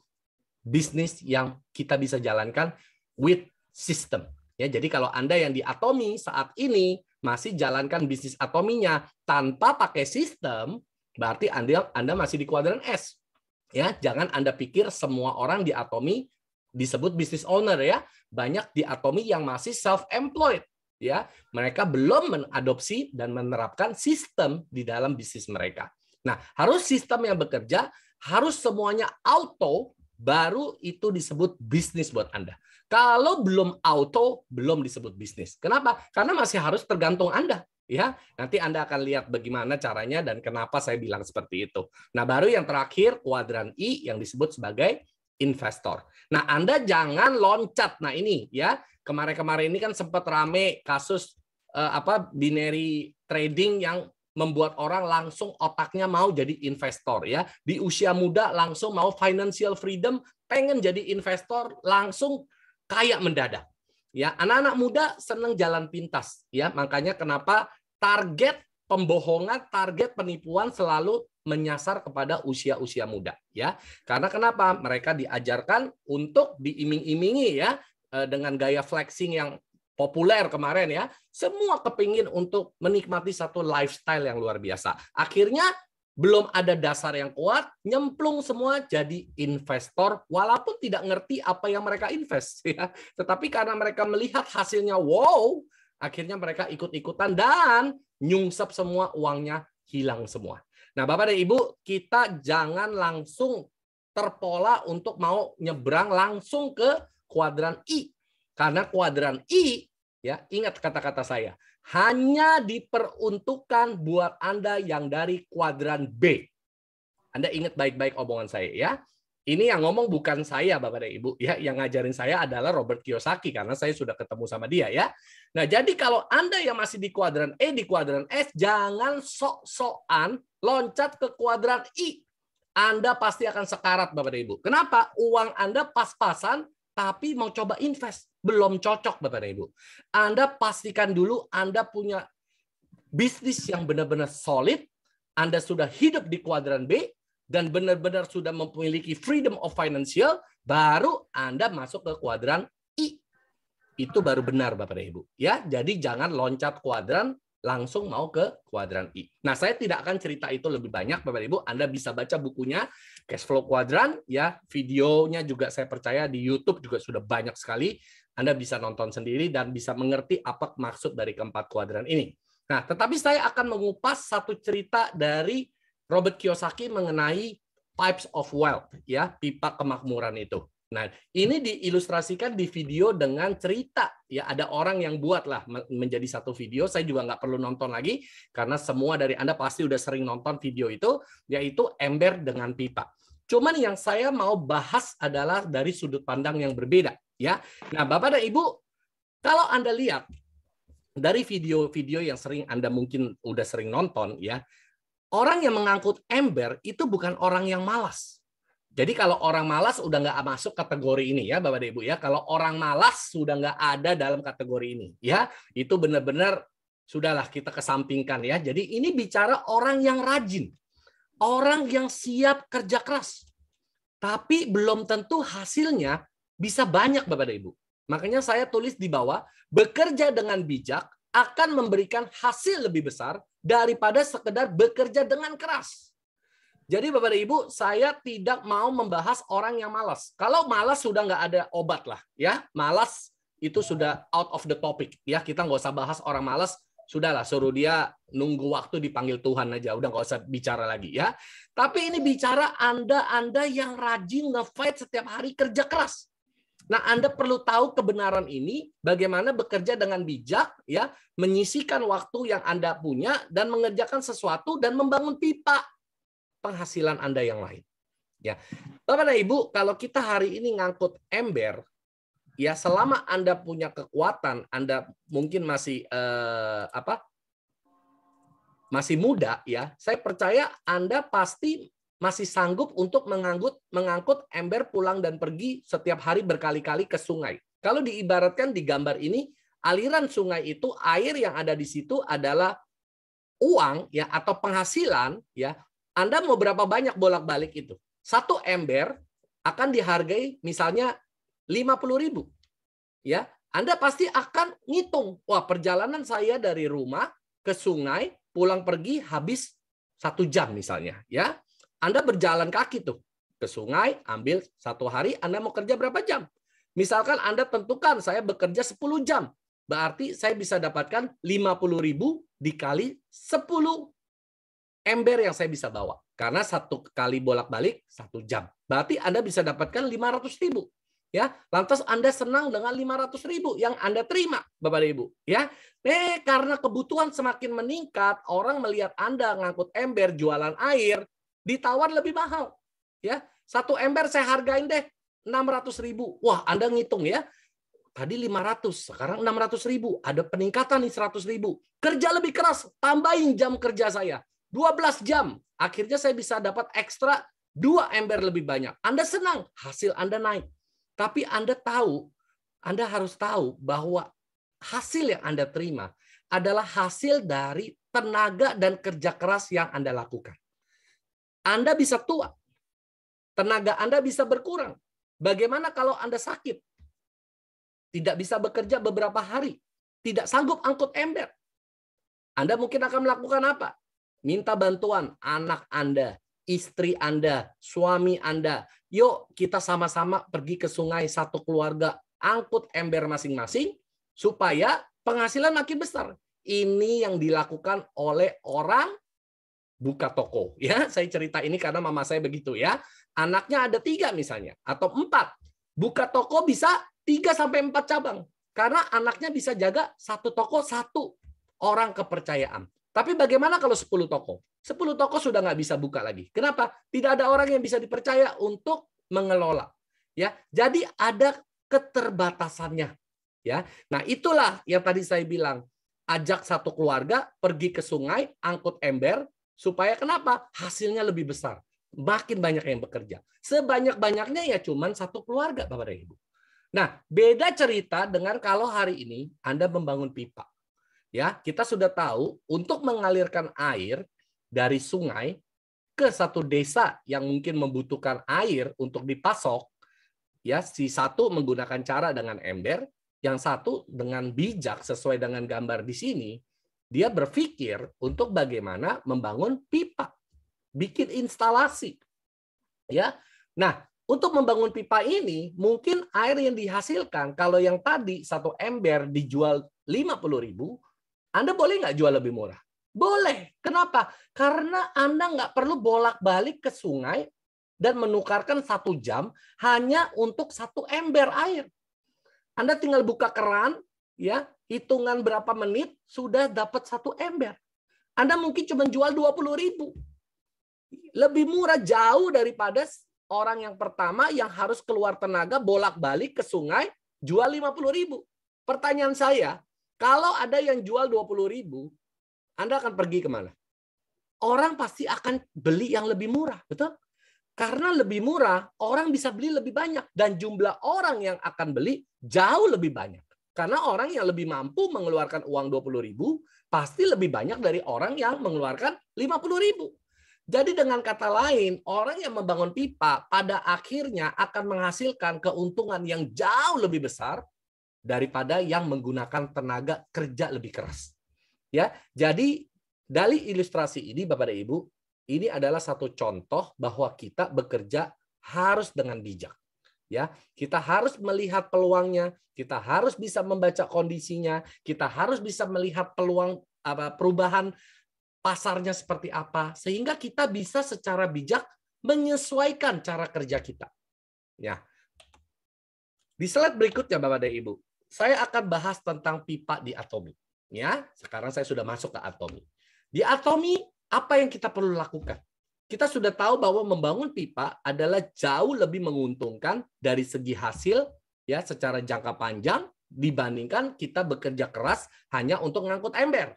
bisnis yang kita bisa jalankan with system. Ya, jadi kalau Anda yang di Atomi saat ini masih jalankan bisnis Atominya tanpa pakai sistem, berarti Anda masih di kuadran S. Ya, jangan Anda pikir semua orang di Atomi disebut business owner, ya. Banyak di Atomi yang masih self-employed. Ya, mereka belum mengadopsi dan menerapkan sistem di dalam bisnis mereka. Nah, harus sistem yang bekerja, harus semuanya auto, baru itu disebut bisnis buat Anda. Kalau belum auto, belum disebut bisnis. Kenapa? Karena masih harus tergantung Anda. Ya, nanti Anda akan lihat bagaimana caranya dan kenapa saya bilang seperti itu. Nah, baru yang terakhir kuadran I yang disebut sebagai investor. Nah, Anda jangan loncat. Nah, ini ya. Kemarin-kemarin ini kan sempat rame kasus binary trading yang membuat orang langsung otaknya mau jadi investor, ya. Di usia muda langsung mau financial freedom, pengen jadi investor, langsung kaya mendadak. Ya, anak-anak muda senang jalan pintas, ya. Makanya kenapa target pembohongan, target penipuan selalu menyasar kepada usia-usia muda, ya. Karena kenapa? Mereka diajarkan untuk diiming-imingi, ya, dengan gaya flexing yang populer kemarin, ya. Semua kepingin untuk menikmati satu lifestyle yang luar biasa. Akhirnya belum ada dasar yang kuat, nyemplung semua jadi investor walaupun tidak ngerti apa yang mereka invest, ya. Tetapi karena mereka melihat hasilnya wow, akhirnya mereka ikut-ikutan dan nyungsep semua, uangnya hilang semua. Nah, Bapak dan Ibu, kita jangan langsung terpola untuk mau nyebrang langsung ke kuadran I. Karena kuadran I, ya, ingat kata-kata saya, hanya diperuntukkan buat Anda yang dari kuadran B. Anda ingat baik-baik omongan saya, ya. Ini yang ngomong bukan saya, Bapak dan Ibu, ya. Yang ngajarin saya adalah Robert Kiyosaki karena saya sudah ketemu sama dia, ya. Nah, jadi kalau Anda yang masih di kuadran E, di kuadran S, jangan sok-sokan loncat ke kuadran I. Anda pasti akan sekarat, Bapak dan Ibu. Kenapa? Uang Anda pas-pasan tapi mau coba invest, belum cocok, Bapak dan Ibu. Anda pastikan dulu Anda punya bisnis yang benar-benar solid, Anda sudah hidup di kuadran B, dan benar-benar sudah memiliki freedom of financial, baru Anda masuk ke kuadran I. Itu baru benar, Bapak dan Ibu. Ya, jadi jangan loncat kuadran, langsung mau ke kuadran I. Nah, saya tidak akan cerita itu lebih banyak, Bapak dan Ibu. Anda bisa baca bukunya, Cash Flow Quadrant, ya. Videonya juga saya percaya di YouTube juga sudah banyak sekali. Anda bisa nonton sendiri dan bisa mengerti apa maksud dari keempat kuadran ini. Nah, tetapi saya akan mengupas satu cerita dari Robert Kiyosaki mengenai pipes of wealth, ya, pipa kemakmuran itu. Nah, ini diilustrasikan di video dengan cerita. Ya, ada orang yang buatlah menjadi satu video. Saya juga nggak perlu nonton lagi karena semua dari Anda pasti udah sering nonton video itu, yaitu ember dengan pipa. Cuman yang saya mau bahas adalah dari sudut pandang yang berbeda, ya. Nah, Bapak dan Ibu, kalau Anda lihat dari video-video yang sering Anda mungkin udah sering nonton, ya, orang yang mengangkut ember itu bukan orang yang malas. Jadi kalau orang malas udah nggak masuk kategori ini ya Bapak dan Ibu ya. Kalau orang malas sudah nggak ada dalam kategori ini ya. Itu benar-benar sudahlah kita kesampingkan ya. Jadi ini bicara orang yang rajin. Orang yang siap kerja keras. Tapi belum tentu hasilnya bisa banyak Bapak dan Ibu. Makanya saya tulis di bawah, bekerja dengan bijak akan memberikan hasil lebih besar daripada sekedar bekerja dengan keras. Jadi Bapak dan Ibu, saya tidak mau membahas orang yang malas. Kalau malas sudah nggak ada obat lah, ya. Malas itu sudah out of the topic, ya. Kita nggak usah bahas orang malas. Sudahlah, suruh dia nunggu waktu dipanggil Tuhan aja. Udah nggak usah bicara lagi, ya. Tapi ini bicara Anda yang rajin nge-fight setiap hari kerja keras. Nah, Anda perlu tahu kebenaran ini, bagaimana bekerja dengan bijak, ya, menyisihkan waktu yang Anda punya dan mengerjakan sesuatu dan membangun pipa penghasilan Anda yang lain. Ya, Bapak dan Ibu, kalau kita hari ini ngangkut ember, ya selama Anda punya kekuatan, Anda mungkin masih masih muda, ya, saya percaya Anda pasti masih sanggup untuk mengangkut ember pulang dan pergi setiap hari berkali-kali ke sungai. Kalau diibaratkan di gambar ini, aliran sungai itu, air yang ada di situ adalah uang ya atau penghasilan ya. Anda mau berapa banyak bolak-balik itu? Satu ember akan dihargai misalnya 50.000. Ya, Anda pasti akan ngitung, wah perjalanan saya dari rumah ke sungai pulang pergi habis 1 jam misalnya, ya. Anda berjalan kaki tuh ke sungai, ambil 1 hari, Anda mau kerja berapa jam? Misalkan Anda tentukan saya bekerja 10 jam, berarti saya bisa dapatkan 50.000 dikali 10 ember yang saya bisa bawa. Karena 1 kali bolak-balik 1 jam. Berarti Anda bisa dapatkan 500.000. Ya, lantas Anda senang dengan 500.000 yang Anda terima, Bapak dan Ibu. Ya, karena kebutuhan semakin meningkat, orang melihat Anda ngangkut ember, jualan air, ditawar lebih mahal. Ya, 1 ember saya hargain deh 600.000. Wah, Anda ngitung ya. Tadi 500, sekarang 600.000. Ada peningkatan nih 100.000. Kerja lebih keras, tambahin jam kerja saya. 12 jam. Akhirnya saya bisa dapat ekstra 2 ember lebih banyak. Anda senang, hasil Anda naik. Tapi Anda harus tahu bahwa hasil yang Anda terima adalah hasil dari tenaga dan kerja keras yang Anda lakukan. Anda bisa tua. Tenaga Anda bisa berkurang. Bagaimana kalau Anda sakit? Tidak bisa bekerja beberapa hari. Tidak sanggup angkut ember. Anda mungkin akan melakukan apa? Minta bantuan anak Anda, istri Anda, suami Anda. Yuk kita sama-sama pergi ke sungai satu keluarga, angkut ember masing-masing supaya penghasilan makin besar. Ini yang dilakukan oleh orang buka toko. Ya, saya cerita ini karena mama saya begitu ya. Anaknya ada 3 misalnya atau 4. Buka toko bisa 3-4 cabang. Karena anaknya bisa jaga 1 toko 1 orang kepercayaan. Tapi bagaimana kalau 10 toko? 10 toko sudah nggak bisa buka lagi. Kenapa? Tidak ada orang yang bisa dipercaya untuk mengelola. Ya, jadi ada keterbatasannya. Ya, nah itulah yang tadi saya bilang. Ajak satu keluarga pergi ke sungai, angkut ember, supaya kenapa? Hasilnya lebih besar. Makin banyak yang bekerja. Sebanyak-banyaknya ya cuman 1 keluarga, Bapak dan Ibu. Nah, beda cerita dengan kalau hari ini Anda membangun pipa. Ya, kita sudah tahu untuk mengalirkan air dari sungai ke satu desa yang mungkin membutuhkan air untuk dipasok, ya, si satu menggunakan cara dengan ember, yang satu dengan bijak sesuai dengan gambar di sini, dia berpikir untuk bagaimana membangun pipa, bikin instalasi. Ya. Nah, untuk membangun pipa ini, mungkin air yang dihasilkan kalau yang tadi 1 ember dijual 50.000, Anda boleh nggak jual lebih murah? Boleh. Kenapa? Karena Anda nggak perlu bolak-balik ke sungai dan menukarkan 1 jam hanya untuk 1 ember air. Anda tinggal buka keran, ya, hitungan berapa menit sudah dapat 1 ember. Anda mungkin cuma jual 20.000. Lebih murah jauh daripada orang yang pertama yang harus keluar tenaga bolak-balik ke sungai jual 50.000. Pertanyaan saya, kalau ada yang jual 20.000, Anda akan pergi kemana? Orang pasti akan beli yang lebih murah, betul? Karena lebih murah, orang bisa beli lebih banyak. Dan jumlah orang yang akan beli jauh lebih banyak. Karena orang yang lebih mampu mengeluarkan uang 20.000 pasti lebih banyak dari orang yang mengeluarkan 50.000. Jadi dengan kata lain, orang yang membangun pipa pada akhirnya akan menghasilkan keuntungan yang jauh lebih besar daripada yang menggunakan tenaga kerja lebih keras. Ya, jadi dari ilustrasi ini Bapak dan Ibu, ini adalah satu contoh bahwa kita bekerja harus dengan bijak. Ya, kita harus melihat peluangnya, kita harus bisa membaca kondisinya, kita harus bisa melihat peluang perubahan pasarnya seperti apa, sehingga kita bisa secara bijak menyesuaikan cara kerja kita. Ya. Di slide berikutnya Bapak dan Ibu, saya akan bahas tentang pipa di Atomi. Ya, sekarang saya sudah masuk ke Atomi. Di Atomi, apa yang kita perlu lakukan? Kita sudah tahu bahwa membangun pipa adalah jauh lebih menguntungkan dari segi hasil ya secara jangka panjang dibandingkan kita bekerja keras hanya untuk ngangkut ember.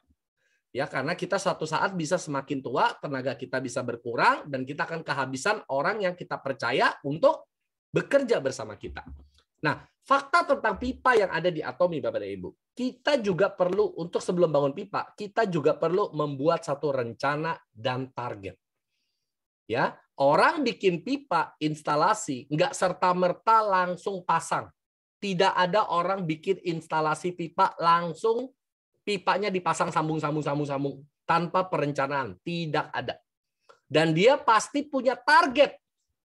Ya, karena kita suatu saat bisa semakin tua, tenaga kita bisa berkurang dan kita akan kehabisan orang yang kita percaya untuk bekerja bersama kita. Nah, fakta tentang pipa yang ada di Atomi Bapak dan Ibu. Kita juga perlu untuk sebelum bangun pipa, kita juga perlu membuat satu rencana dan target. Ya, orang bikin pipa instalasi nggak serta-merta langsung pasang. Tidak ada orang bikin instalasi pipa langsung pipanya dipasang sambung tanpa perencanaan, tidak ada. Dan dia pasti punya target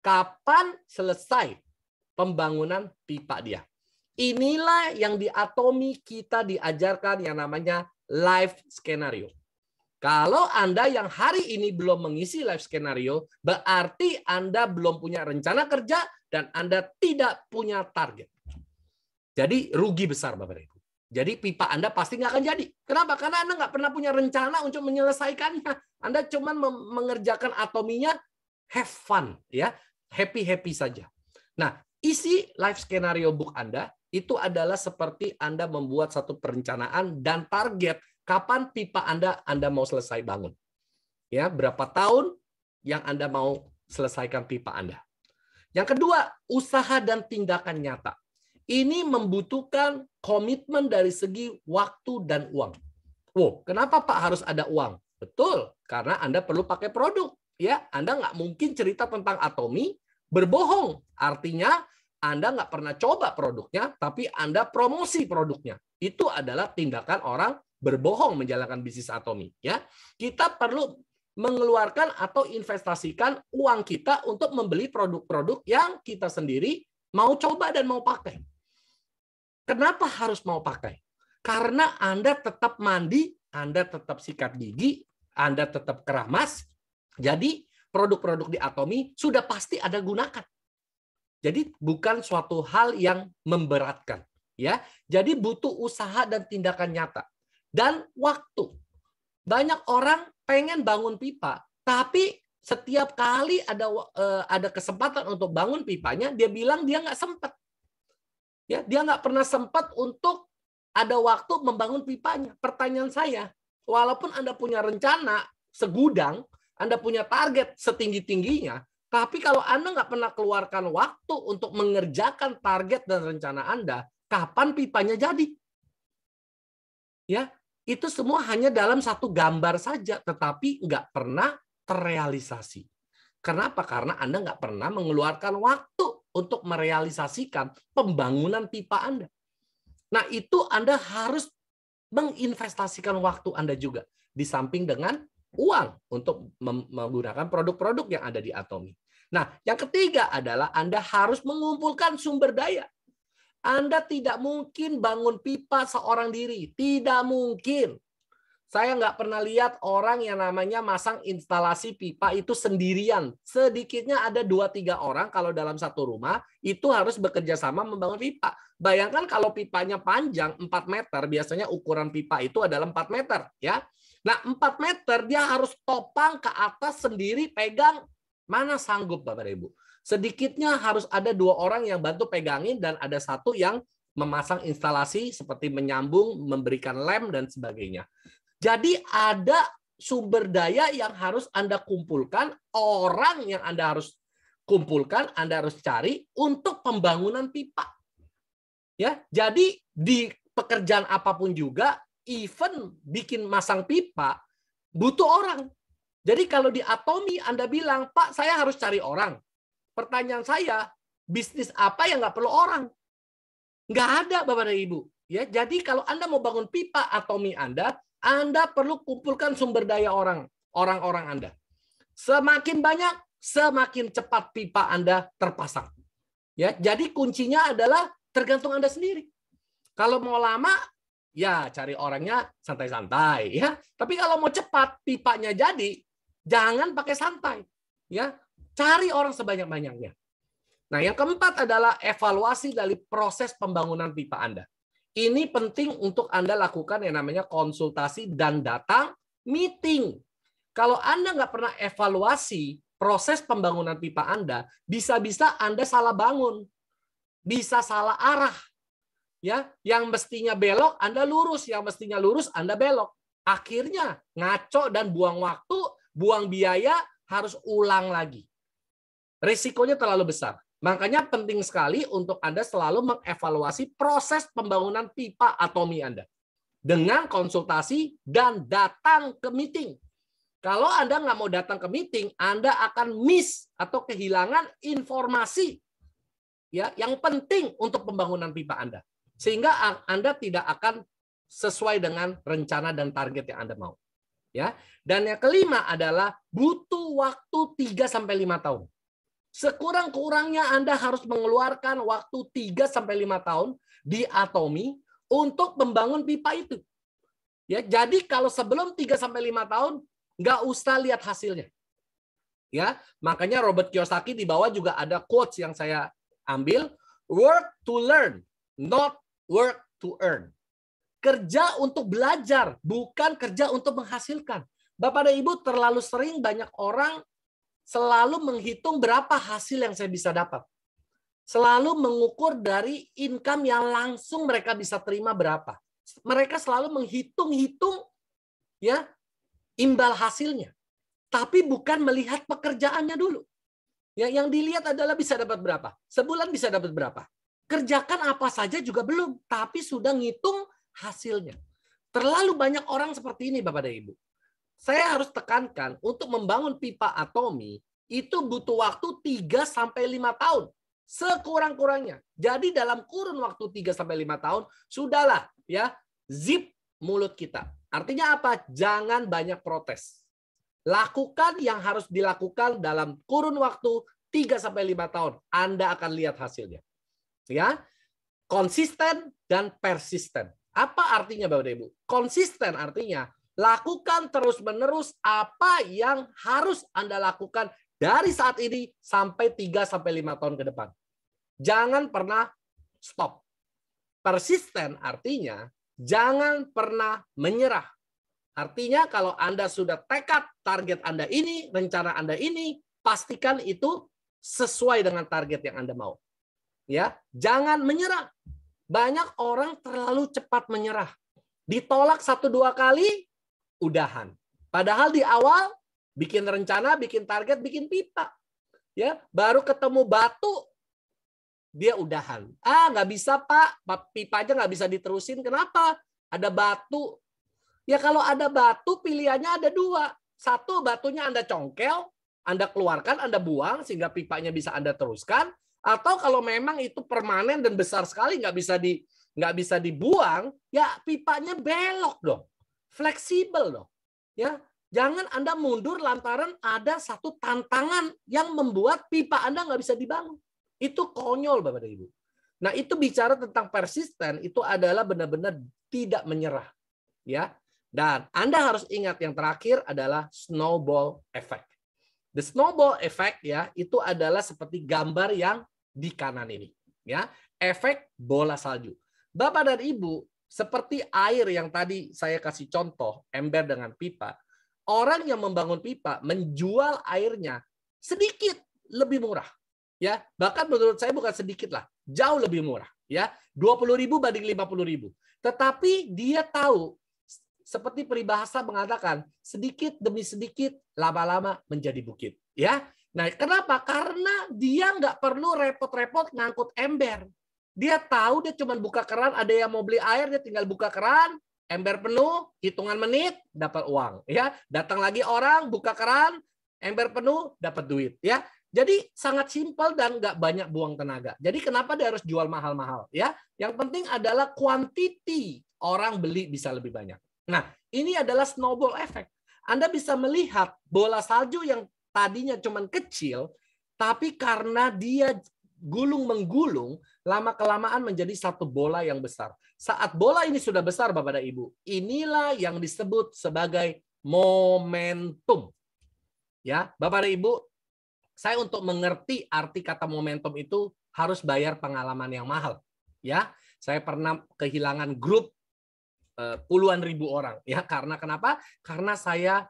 kapan selesai pembangunan pipa dia. Inilah yang di Atomi kita diajarkan yang namanya life scenario. Kalau Anda yang hari ini belum mengisi life scenario, berarti Anda belum punya rencana kerja dan Anda tidak punya target. Jadi rugi besar Bapak Ibu. Jadi pipa Anda pasti nggak akan jadi. Kenapa? Karena Anda nggak pernah punya rencana untuk menyelesaikannya. Anda cuma mengerjakan Atominya have fun, ya, happy saja. Nah, isi life scenario book Anda itu adalah seperti Anda membuat satu perencanaan dan target kapan pipa Anda mau selesai bangun. Ya, berapa tahun yang Anda mau selesaikan pipa Anda. Yang kedua, usaha dan tindakan nyata. Ini membutuhkan komitmen dari segi waktu dan uang. Wow, kenapa Pak harus ada uang? Betul, karena Anda perlu pakai produk. Ya, Anda nggak mungkin cerita tentang Atomi berbohong. Artinya Anda nggak pernah coba produknya, tapi Anda promosi produknya. Itu adalah tindakan orang berbohong menjalankan bisnis Atomi. Ya, kita perlu mengeluarkan atau investasikan uang kita untuk membeli produk-produk yang kita sendiri mau coba dan mau pakai. Kenapa harus mau pakai? Karena Anda tetap mandi, Anda tetap sikat gigi, Anda tetap keramas. Jadi produk-produk di Atomi sudah pasti Anda gunakan. Jadi bukan suatu hal yang memberatkan, ya. Jadi butuh usaha dan tindakan nyata dan waktu. Banyak orang pengen bangun pipa, tapi setiap kali ada kesempatan untuk bangun pipanya, dia bilang dia nggak sempat. Ya, dia nggak pernah sempat untuk ada waktu membangun pipanya. Pertanyaan saya, walaupun Anda punya rencana segudang, Anda punya target setinggi-tingginya, tapi kalau Anda nggak pernah keluarkan waktu untuk mengerjakan target dan rencana Anda, kapan pipanya jadi? Ya, itu semua hanya dalam satu gambar saja, tetapi nggak pernah terrealisasi. Kenapa? Karena Anda nggak pernah mengeluarkan waktu untuk merealisasikan pembangunan pipa Anda. Nah, itu Anda harus menginvestasikan waktu Anda juga, di samping dengan uang untuk menggunakan produk-produk yang ada di Atomi. Nah, yang ketiga adalah Anda harus mengumpulkan sumber daya. Anda tidak mungkin bangun pipa seorang diri. Tidak mungkin. Saya nggak pernah lihat orang yang namanya masang instalasi pipa itu sendirian. Sedikitnya ada 2-3 orang kalau dalam satu rumah itu harus bekerja sama membangun pipa. Bayangkan kalau pipanya panjang 4 meter, biasanya ukuran pipa itu adalah 4 meter. Ya. Nah 4 meter dia harus topang ke atas sendiri pegang. Mana sanggup Bapak Ibu? Sedikitnya harus ada 2 orang yang bantu pegangin dan ada 1 yang memasang instalasi seperti menyambung, memberikan lem dan sebagainya. Jadi ada sumber daya yang harus Anda kumpulkan, orang yang Anda harus kumpulkan, Anda harus cari untuk pembangunan pipa. Ya, jadi di pekerjaan apapun juga, even bikin masang pipa butuh orang. Jadi kalau di Atomi Anda bilang, Pak, saya harus cari orang. Pertanyaan saya, bisnis apa yang nggak perlu orang? Nggak ada, Bapak dan Ibu. Ya, jadi kalau Anda mau bangun pipa Atomi Anda perlu kumpulkan sumber daya orang-orang Anda. Semakin banyak, semakin cepat pipa Anda terpasang. Ya, jadi kuncinya adalah tergantung Anda sendiri. Kalau mau lama, ya cari orangnya santai-santai, ya. Tapi kalau mau cepat pipanya jadi, jangan pakai santai, ya. Cari orang sebanyak-banyaknya. Nah, yang keempat adalah evaluasi dari proses pembangunan pipa Anda. Ini penting untuk Anda lakukan yang namanya konsultasi dan datang meeting. Kalau Anda nggak pernah evaluasi proses pembangunan pipa Anda, bisa-bisa Anda salah bangun, bisa salah arah. Ya, yang mestinya belok Anda lurus, yang mestinya lurus Anda belok. Akhirnya ngaco dan buang waktu, buang biaya, harus ulang lagi. Risikonya terlalu besar. Makanya penting sekali untuk Anda selalu mengevaluasi proses pembangunan pipa Atomi Anda. Dengan konsultasi dan datang ke meeting. Kalau Anda nggak mau datang ke meeting, Anda akan miss atau kehilangan informasi ya yang penting untuk pembangunan pipa Anda. Sehingga Anda tidak akan sesuai dengan rencana dan target yang Anda mau. Ya. Dan yang kelima adalah butuh waktu 3-5 tahun. Sekurang-kurangnya Anda harus mengeluarkan waktu 3-5 tahun di Atomi untuk membangun pipa itu. Ya, jadi kalau sebelum 3-5 tahun nggak usah lihat hasilnya. Ya, makanya Robert Kiyosaki di bawah juga ada quotes yang saya ambil, work to learn, not work to earn. Kerja untuk belajar, bukan kerja untuk menghasilkan. Bapak dan Ibu, terlalu sering banyak orang selalu menghitung berapa hasil yang saya bisa dapat. Selalu mengukur dari income yang langsung mereka bisa terima berapa. Mereka selalu menghitung-hitung ya imbal hasilnya. Tapi bukan melihat pekerjaannya dulu. Ya, yang dilihat adalah bisa dapat berapa. Sebulan bisa dapat berapa. Kerjakan apa saja juga belum, tapi sudah ngitung hasilnya. Terlalu banyak orang seperti ini, Bapak dan Ibu. Saya harus tekankan, untuk membangun pipa Atomi, itu butuh waktu 3-5 tahun. Sekurang-kurangnya. Jadi dalam kurun waktu 3-5 tahun, sudahlah ya zip mulut kita. Artinya apa? Jangan banyak protes. Lakukan yang harus dilakukan dalam kurun waktu 3-5 tahun. Anda akan lihat hasilnya. Ya, konsisten dan persisten. Apa artinya Bapak dan Ibu? Konsisten artinya lakukan terus-menerus apa yang harus Anda lakukan dari saat ini sampai 3-5 tahun ke depan. Jangan pernah stop. Persisten artinya jangan pernah menyerah. Artinya kalau Anda sudah tekad target Anda ini, rencana Anda ini, pastikan itu sesuai dengan target yang Anda mau. Ya, jangan menyerah. Banyak orang terlalu cepat menyerah. Ditolak 1-2 kali, udahan. Padahal di awal bikin rencana, bikin target, bikin pipa. Ya, baru ketemu batu, dia udahan. Nggak bisa Pak, pipa aja nggak bisa diterusin. Kenapa? Ada batu. Ya kalau ada batu, pilihannya ada 2. 1, batunya Anda congkel, Anda keluarkan, Anda buang, sehingga pipanya bisa Anda teruskan. Atau kalau memang itu permanen dan besar sekali, nggak bisa dibuang, ya pipanya belok dong. Fleksibel dong. Ya, jangan Anda mundur lantaran ada satu tantangan yang membuat pipa Anda nggak bisa dibangun. Itu konyol Bapak dan Ibu. Nah, itu bicara tentang persisten, itu adalah benar-benar tidak menyerah. Ya. Dan Anda harus ingat yang terakhir adalah snowball effect. The snowball effect ya, itu adalah seperti gambar yang di kanan ini. Ya, efek bola salju. Bapak dan Ibu, seperti air yang tadi saya kasih contoh, ember dengan pipa, orang yang membangun pipa menjual airnya sedikit lebih murah. Ya, bahkan menurut saya bukan sedikit lah, jauh lebih murah. Ya, 20.000 banding 50.000. Tetapi dia tahu, seperti peribahasa mengatakan, sedikit demi sedikit lama-lama menjadi bukit. Ya, Nah, kenapa? Karena dia nggak perlu repot-repot ngangkut ember. Dia tahu dia cuma buka keran, ada yang mau beli air, dia tinggal buka keran, ember penuh, hitungan menit, dapat uang. Ya, datang lagi orang, buka keran, ember penuh, dapat duit. Ya, jadi sangat simpel dan nggak banyak buang tenaga. Jadi kenapa dia harus jual mahal-mahal? Ya, yang penting adalah quantity, orang beli bisa lebih banyak. Nah, ini adalah snowball effect. Anda bisa melihat bola salju yang tadinya cuma kecil, tapi karena dia gulung-menggulung, lama-kelamaan menjadi satu bola yang besar. Saat bola ini sudah besar, Bapak dan Ibu, inilah yang disebut sebagai momentum. Ya, Bapak dan Ibu, saya untuk mengerti arti kata momentum itu harus bayar pengalaman yang mahal. Ya, saya pernah kehilangan grup puluhan ribu orang. Ya, karena kenapa? Karena saya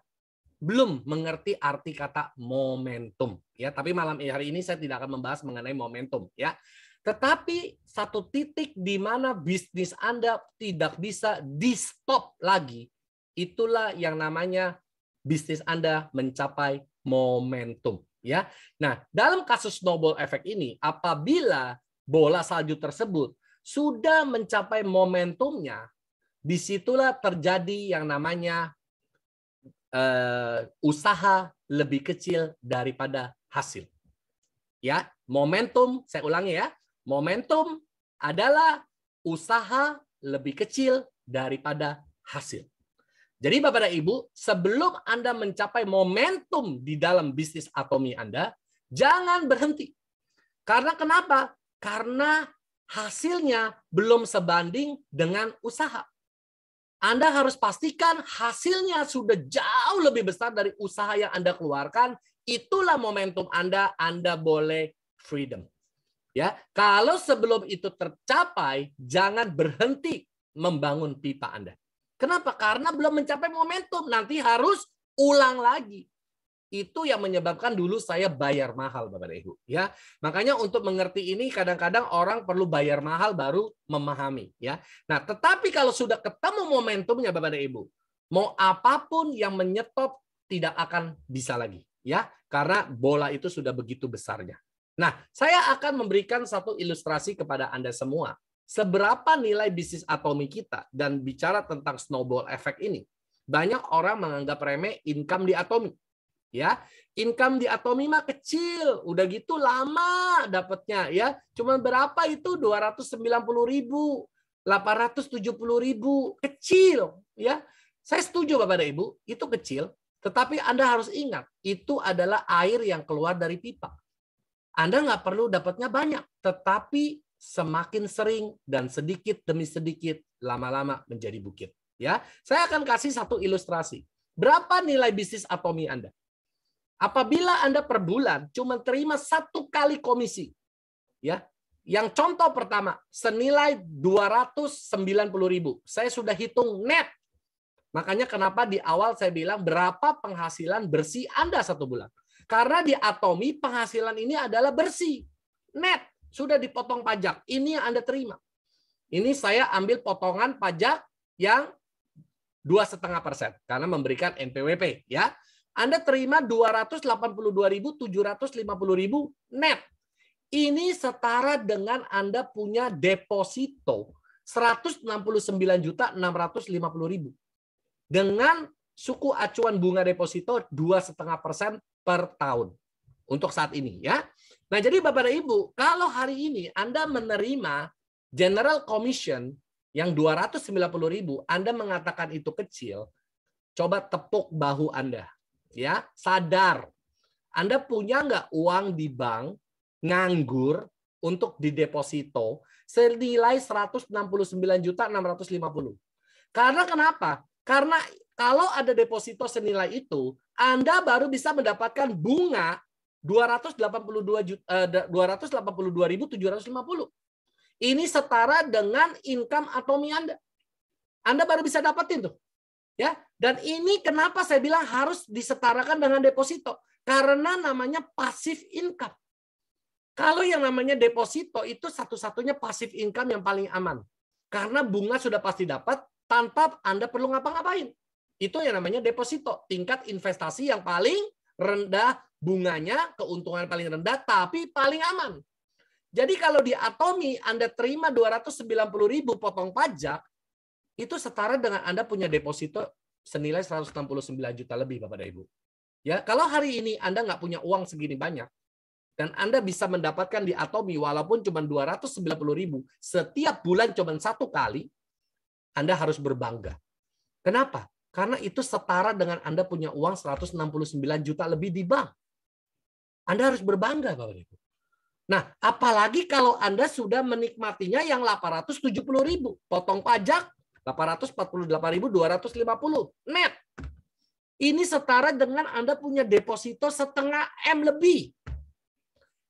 belum mengerti arti kata momentum, ya. Tapi malam hari ini saya tidak akan membahas mengenai momentum, ya. Tetapi satu titik di mana bisnis Anda tidak bisa di-stop lagi, itulah yang namanya bisnis Anda mencapai momentum, ya. Nah, dalam kasus snowball effect ini, apabila bola salju tersebut sudah mencapai momentumnya, disitulah terjadi yang namanya usaha lebih kecil daripada hasil. Ya, momentum, saya ulangi ya. Momentum adalah usaha lebih kecil daripada hasil. Jadi Bapak dan Ibu, sebelum Anda mencapai momentum di dalam bisnis Atomi Anda, jangan berhenti. Karena kenapa? Karena hasilnya belum sebanding dengan usaha. Anda harus pastikan hasilnya sudah jauh lebih besar dari usaha yang Anda keluarkan. Itulah momentum Anda boleh freedom. Ya, kalau sebelum itu tercapai, jangan berhenti membangun pipa Anda. Kenapa? Karena belum mencapai momentum, nanti harus ulang lagi. Itu yang menyebabkan dulu saya bayar mahal, Bapak dan Ibu. Ya, makanya untuk mengerti ini kadang-kadang orang perlu bayar mahal baru memahami. Ya, nah tetapi kalau sudah ketemu momentumnya, Bapak dan Ibu, mau apapun yang menyetop tidak akan bisa lagi. Ya, karena bola itu sudah begitu besarnya. Nah, saya akan memberikan satu ilustrasi kepada Anda semua. Seberapa nilai bisnis Atomi kita dan bicara tentang snowball effect ini. Banyak orang menganggap remeh income di Atomi. Ya, income di Atomi mah kecil, udah gitu lama dapatnya ya. Cuma berapa itu 290.000, 870.000, kecil ya. Saya setuju Bapak dan Ibu, itu kecil, tetapi Anda harus ingat, itu adalah air yang keluar dari pipa. Anda nggak perlu dapatnya banyak, tetapi semakin sering dan sedikit demi sedikit lama-lama menjadi bukit. Ya, saya akan kasih satu ilustrasi. Berapa nilai bisnis Atomi Anda? Apabila Anda per bulan cuma terima 1 kali komisi, ya, yang contoh pertama senilai 290.000, saya sudah hitung net. Makanya kenapa di awal saya bilang berapa penghasilan bersih Anda 1 bulan? Karena di Atomi penghasilan ini adalah bersih, net, sudah dipotong pajak. Ini yang Anda terima. Ini saya ambil potongan pajak yang 2,5% karena memberikan NPWP, ya. Anda terima 282.750.000 net. Ini setara dengan Anda punya deposito 169.650.000 dengan suku acuan bunga deposito 2,5% per tahun untuk saat ini, ya. Nah, jadi Bapak dan Ibu, kalau hari ini Anda menerima general commission yang 290.000, Anda mengatakan itu kecil, coba tepuk bahu Anda. Ya, sadar. Anda punya nggak uang di bank nganggur untuk dideposito senilai 169.650.000? Karena kenapa? Karena kalau ada deposito senilai itu, Anda baru bisa mendapatkan bunga 282.750. Ini setara dengan income Atomi Anda. Anda baru bisa dapetin tuh. Ya, dan ini kenapa saya bilang harus disetarakan dengan deposito? Karena namanya passive income. Kalau yang namanya deposito itu satu-satunya passive income yang paling aman. Karena bunga sudah pasti dapat tanpa Anda perlu ngapa-ngapain. Itu yang namanya deposito, tingkat investasi yang paling rendah Bunganya keuntungan paling rendah tapi paling aman. Jadi kalau di Atomi Anda terima 290.000 potong pajak, itu setara dengan Anda punya deposito senilai 169 juta lebih, Bapak dan Ibu. Ya, kalau hari ini Anda nggak punya uang segini banyak, dan Anda bisa mendapatkan di Atomi walaupun cuma 290.000 setiap bulan cuma 1 kali, Anda harus berbangga. Kenapa? Karena itu setara dengan Anda punya uang 169 juta lebih di bank. Anda harus berbangga, Bapak Ibu. Nah, apalagi kalau Anda sudah menikmatinya yang 870.000, potong pajak 848.250 net. Ini setara dengan Anda punya deposito setengah M lebih.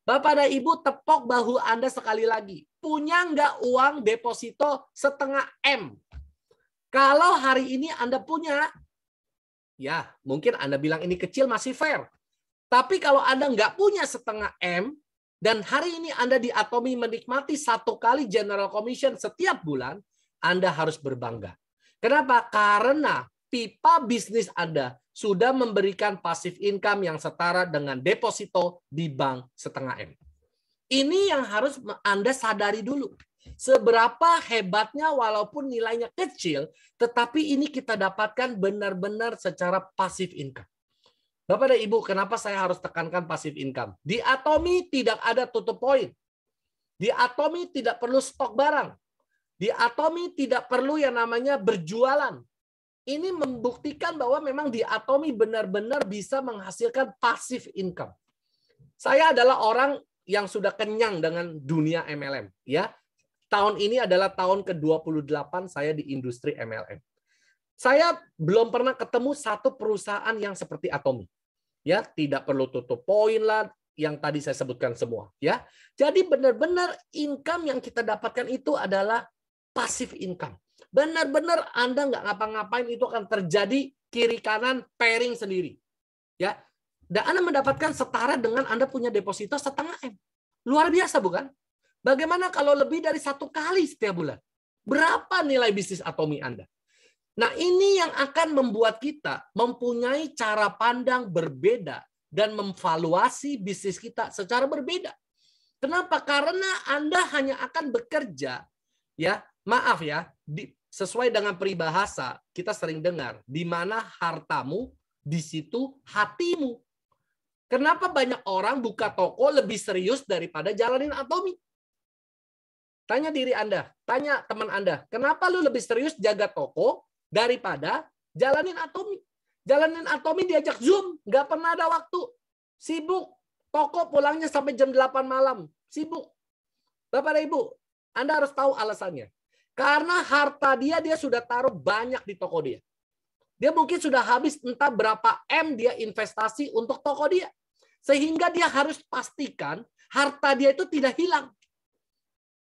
Bapak dan Ibu, tepok bahu Anda sekali lagi. Punya nggak uang deposito setengah M? Kalau hari ini Anda punya, ya mungkin Anda bilang ini kecil masih fair. Tapi kalau Anda nggak punya setengah M, dan hari ini Anda di Atomi menikmati 1 kali General Commission setiap bulan, Anda harus berbangga. Kenapa? Karena pipa bisnis Anda sudah memberikan passive income yang setara dengan deposito di bank setengah M. Ini yang harus Anda sadari dulu. Seberapa hebatnya walaupun nilainya kecil, tetapi ini kita dapatkan benar-benar secara passive income. Bapak dan Ibu, kenapa saya harus tekankan passive income? Di Atomi tidak ada tutup poin. Di Atomi tidak perlu stok barang. Di Atomi tidak perlu yang namanya berjualan. Ini membuktikan bahwa memang di Atomi benar-benar bisa menghasilkan passive income. Saya adalah orang yang sudah kenyang dengan dunia MLM. Ya, tahun ini adalah tahun ke-28 saya di industri MLM. Saya belum pernah ketemu satu perusahaan yang seperti Atomi. Ya, tidak perlu tutup poin lah yang tadi saya sebutkan semua, ya. Jadi benar-benar income yang kita dapatkan itu adalah passive income. Benar-benar Anda nggak ngapa-ngapain itu akan terjadi kiri kanan pairing sendiri. Ya. Dan Anda mendapatkan setara dengan Anda punya deposito setengah M. Luar biasa bukan? Bagaimana kalau lebih dari 1 kali setiap bulan? Berapa nilai bisnis Atomi Anda? Nah, ini yang akan membuat kita mempunyai cara pandang berbeda dan memvaluasi bisnis kita secara berbeda. Kenapa? Karena Anda hanya akan bekerja, ya, maaf ya, sesuai dengan peribahasa, kita sering dengar, di mana hartamu, di situ hatimu. Kenapa banyak orang buka toko lebih serius daripada jalanin Atomi? Tanya diri Anda, tanya teman Anda, kenapa lu lebih serius jaga toko daripada jalanin Atomi? Jalanin Atomi diajak Zoom, nggak pernah ada waktu. Sibuk. Toko pulangnya sampai jam 8 malam. Sibuk. Bapak dan Ibu, Anda harus tahu alasannya. Karena harta dia sudah taruh banyak di toko dia. Dia mungkin sudah habis entah berapa M dia investasi untuk toko dia. Sehingga dia harus pastikan harta dia itu tidak hilang.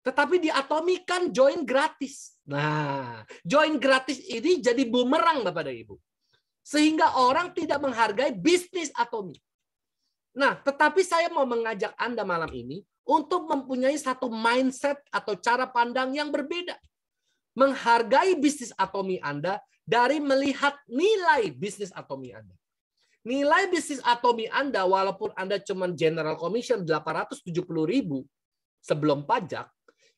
Tetapi di Atomi kan join gratis. Nah, join gratis ini jadi bumerang Bapak dan Ibu. Sehingga orang tidak menghargai bisnis Atomi. Nah, tetapi saya mau mengajak Anda malam ini untuk mempunyai satu mindset atau cara pandang yang berbeda. Menghargai bisnis Atomi Anda dari melihat nilai bisnis Atomi Anda. Nilai bisnis Atomi Anda walaupun Anda cuma General Commission 870.000 sebelum pajak,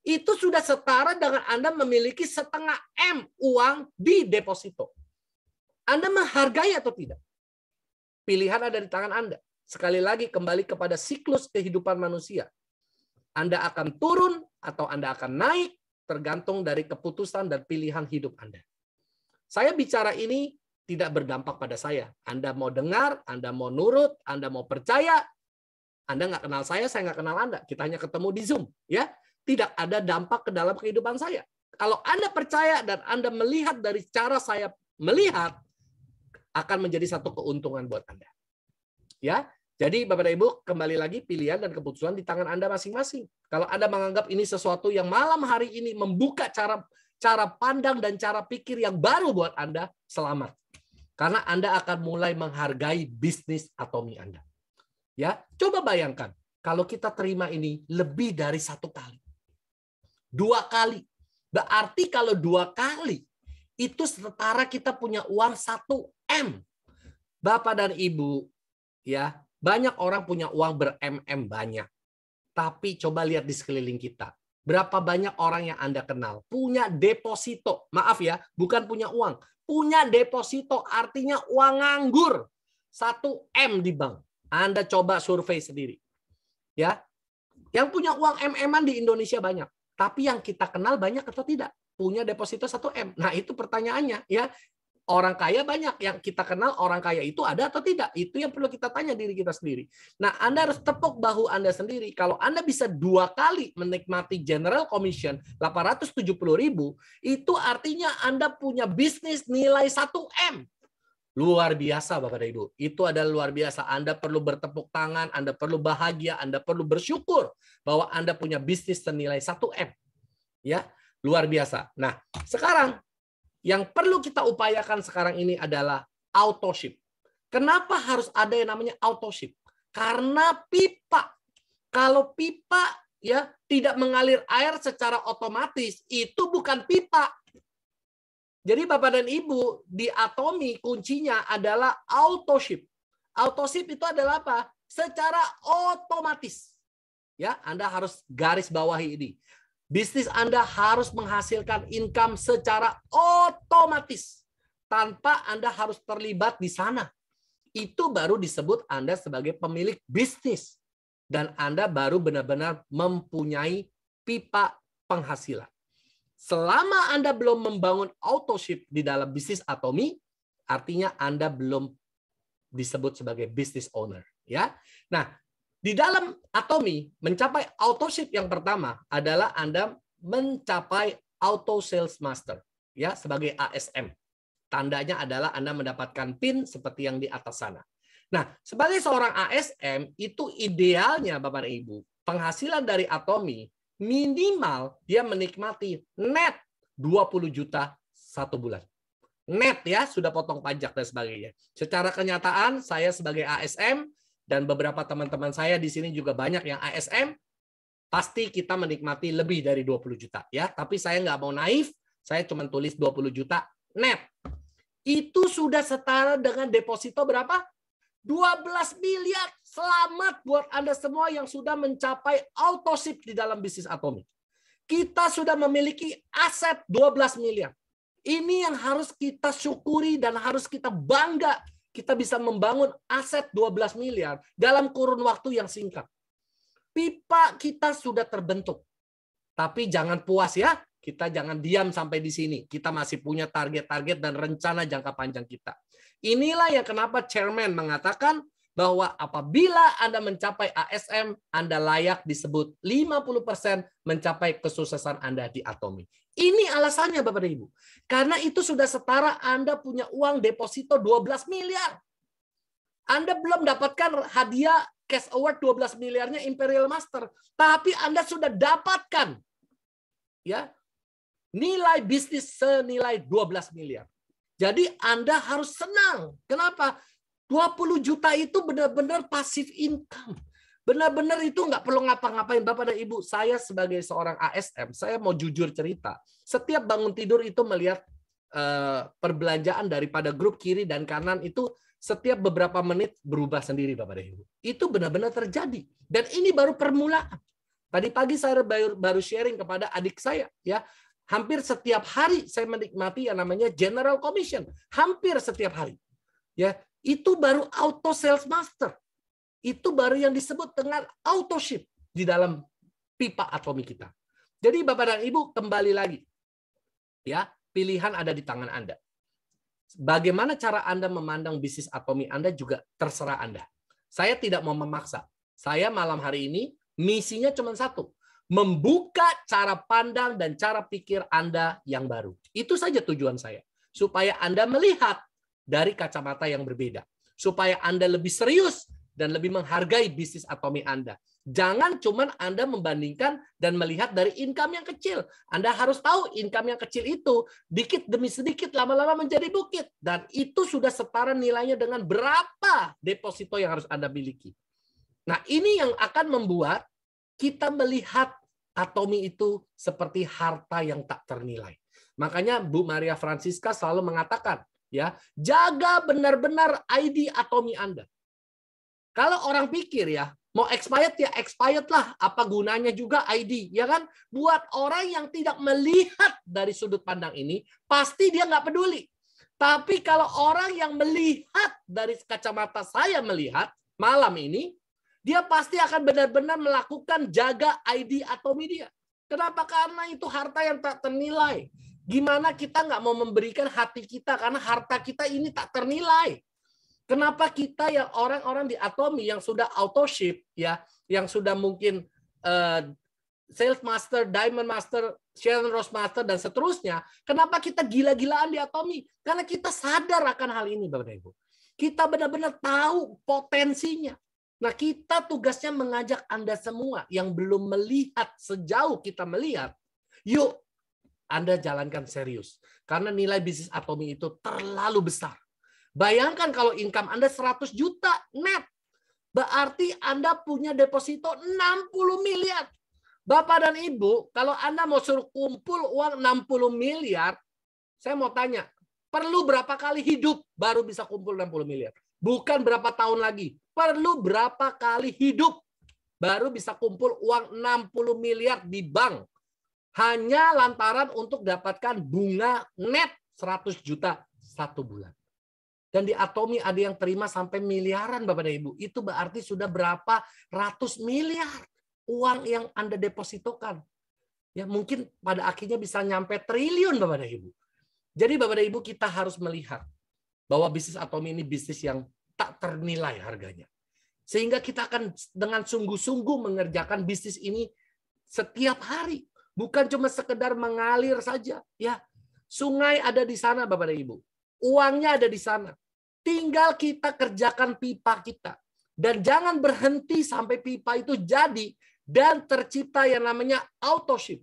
itu sudah setara dengan Anda memiliki setengah M uang di deposito. Anda menghargai atau tidak? Pilihan ada di tangan Anda. Sekali lagi kembali kepada siklus kehidupan manusia. Anda akan turun atau Anda akan naik tergantung dari keputusan dan pilihan hidup Anda. Saya bicara ini tidak berdampak pada saya. Anda mau dengar, Anda mau nurut, Anda mau percaya. Anda nggak kenal saya nggak kenal Anda. Kita hanya ketemu di Zoom, ya. Tidak ada dampak ke dalam kehidupan saya. Kalau Anda percaya dan Anda melihat dari cara saya melihat, akan menjadi satu keuntungan buat Anda. Ya, jadi Bapak dan Ibu, kembali lagi pilihan dan keputusan di tangan Anda masing-masing. Kalau Anda menganggap ini sesuatu yang malam hari ini membuka cara pandang dan cara pikir yang baru buat Anda, selamat. Karena Anda akan mulai menghargai bisnis Atomi Anda. Ya, coba bayangkan kalau kita terima ini lebih dari 1 kali. 2 kali. Berarti kalau 2 kali, itu setara kita punya uang 1 M. Bapak dan Ibu, ya, Banyak orang punya uang ber-MM banyak. Tapi coba lihat di sekeliling kita. Berapa banyak orang yang Anda kenal punya deposito. Maaf ya, bukan punya uang. Punya deposito artinya uang nganggur. 1 M di bank. Anda coba survei sendiri. Ya, yang punya uang MM-an di Indonesia banyak. Tapi yang kita kenal banyak atau tidak? Punya deposito 1 M. Nah, itu pertanyaannya. Ya, orang kaya banyak. Yang kita kenal orang kaya itu ada atau tidak? Itu yang perlu kita tanya diri kita sendiri. Nah, Anda harus tepuk bahu Anda sendiri. Kalau Anda bisa 2 kali menikmati General Commission 870.000, itu artinya Anda punya bisnis nilai 1 M. Luar biasa Bapak dan Ibu. Itu adalah luar biasa. Anda perlu bertepuk tangan, Anda perlu bahagia, Anda perlu bersyukur bahwa Anda punya bisnis senilai 1 M. Ya, luar biasa. Nah, sekarang yang perlu kita upayakan sekarang ini adalah auto ship. Kenapa harus ada yang namanya auto ship? Karena pipa. Kalau pipa ya tidak mengalir air secara otomatis, itu bukan pipa. Jadi Bapak dan Ibu, di Atomi kuncinya adalah auto ship. Auto ship itu adalah apa? Secara otomatis. Ya, Anda harus garis bawahi ini. Bisnis Anda harus menghasilkan income secara otomatis. Tanpa Anda harus terlibat di sana. Itu baru disebut Anda sebagai pemilik bisnis. Dan Anda baru benar-benar mempunyai pipa penghasilan. Selama Anda belum membangun auto ship di dalam bisnis Atomi, artinya Anda belum disebut sebagai business owner. Ya, nah di dalam Atomi mencapai auto ship yang pertama adalah Anda mencapai auto sales master, ya sebagai ASM. Tandanya adalah Anda mendapatkan PIN seperti yang di atas sana. Nah, sebagai seorang ASM itu idealnya Bapak dan Ibu, penghasilan dari Atomi minimal dia menikmati net 20 juta 1 bulan. Net ya, sudah potong pajak dan sebagainya. Secara kenyataan saya sebagai ASM dan beberapa teman-teman saya di sini juga banyak yang ASM, pasti kita menikmati lebih dari 20 juta ya. Tapi saya nggak mau naif, saya cuma tulis 20 juta net. Itu sudah setara dengan deposito berapa? 12 miliar. Selamat buat Anda semua yang sudah mencapai auto ship di dalam bisnis Atomi. Kita sudah memiliki aset 12 miliar. Ini yang harus kita syukuri dan harus kita bangga. Kita bisa membangun aset 12 miliar dalam kurun waktu yang singkat. Pipa kita sudah terbentuk. Tapi jangan puas ya. Kita jangan diam sampai di sini. Kita masih punya target-target dan rencana jangka panjang kita. Inilah yang kenapa chairman mengatakan bahwa apabila Anda mencapai ASM, Anda layak disebut 50% mencapai kesuksesan Anda di Atomi. Ini alasannya Bapak dan Ibu. Karena itu sudah setara Anda punya uang deposito 12 miliar. Anda belum dapatkan hadiah cash award 12 miliarnya Imperial Master. Tapi Anda sudah dapatkan ya nilai bisnis senilai 12 miliar. Jadi Anda harus senang. Kenapa? 20 juta itu benar-benar passive income. Benar-benar itu nggak perlu ngapa-ngapain. Bapak dan Ibu, saya sebagai seorang ASM, saya mau jujur cerita. Setiap bangun tidur itu melihat perbelanjaan daripada grup kiri dan kanan itu setiap beberapa menit berubah sendiri, Bapak dan Ibu. Itu benar-benar terjadi. Dan ini baru permulaan. Tadi pagi saya baru sharing kepada adik saya, ya. Hampir setiap hari saya menikmati yang namanya General Commission. Hampir setiap hari. Ya, itu baru auto sales master. Itu baru yang disebut dengan auto ship di dalam pipa Atomi kita. Jadi Bapak dan Ibu kembali lagi. Ya, pilihan ada di tangan Anda. Bagaimana cara Anda memandang bisnis Atomi Anda juga terserah Anda. Saya tidak mau memaksa. Saya malam hari ini misinya cuma satu. Membuka cara pandang dan cara pikir Anda yang baru. Itu saja tujuan saya. Supaya Anda melihat dari kacamata yang berbeda. Supaya Anda lebih serius dan lebih menghargai bisnis Atomi Anda. Jangan cuma Anda membandingkan dan melihat dari income yang kecil. Anda harus tahu income yang kecil itu dikit demi sedikit lama-lama menjadi bukit. Dan itu sudah setara nilainya dengan berapa deposito yang harus Anda miliki. Nah, ini yang akan membuat kita melihat Atomi itu seperti harta yang tak ternilai. Makanya Bu Maria Francisca selalu mengatakan, ya, jaga benar-benar ID Atomi Anda. Kalau orang pikir ya, mau expired ya expired lah. Apa gunanya juga ID, ya kan? Buat orang yang tidak melihat dari sudut pandang ini, pasti dia nggak peduli. Tapi kalau orang yang melihat dari kacamata saya melihat malam ini, dia pasti akan benar-benar melakukan jaga ID atau media. Kenapa? Karena itu harta yang tak ternilai. Gimana kita nggak mau memberikan hati kita, karena harta kita ini tak ternilai. Kenapa kita yang orang-orang di Atomi yang sudah auto ship ya, yang sudah mungkin Sales Master, Diamond Master, Sharon Rose Master dan seterusnya, kenapa kita gila-gilaan di Atomi? Karena kita sadar akan hal ini, Bapak dan Ibu. Kita benar-benar tahu potensinya. Nah, kita tugasnya mengajak Anda semua yang belum melihat sejauh kita melihat, yuk Anda jalankan serius. Karena nilai bisnis Atomi itu terlalu besar. Bayangkan kalau income Anda 100 juta net. Berarti Anda punya deposito 60 miliar. Bapak dan Ibu, kalau Anda mau suruh kumpul uang 60 miliar, saya mau tanya, perlu berapa kali hidup baru bisa kumpul 60 miliar? Bukan berapa tahun lagi. Perlu berapa kali hidup baru bisa kumpul uang 60 miliar di bank. Hanya lantaran untuk dapatkan bunga net 100 juta satu bulan. Dan di Atomi ada yang terima sampai miliaran, Bapak dan Ibu. Itu berarti sudah berapa ratus miliar uang yang Anda depositokan. Ya, mungkin pada akhirnya bisa nyampe triliun, Bapak dan Ibu. Jadi Bapak dan Ibu, kita harus melihat bahwa bisnis Atomi ini bisnis yang tak ternilai harganya. Sehingga kita akan dengan sungguh-sungguh mengerjakan bisnis ini setiap hari. Bukan cuma sekedar mengalir saja. Ya, sungai ada di sana, Bapak dan Ibu. Uangnya ada di sana. Tinggal kita kerjakan pipa kita. Dan jangan berhenti sampai pipa itu jadi dan tercipta yang namanya auto ship.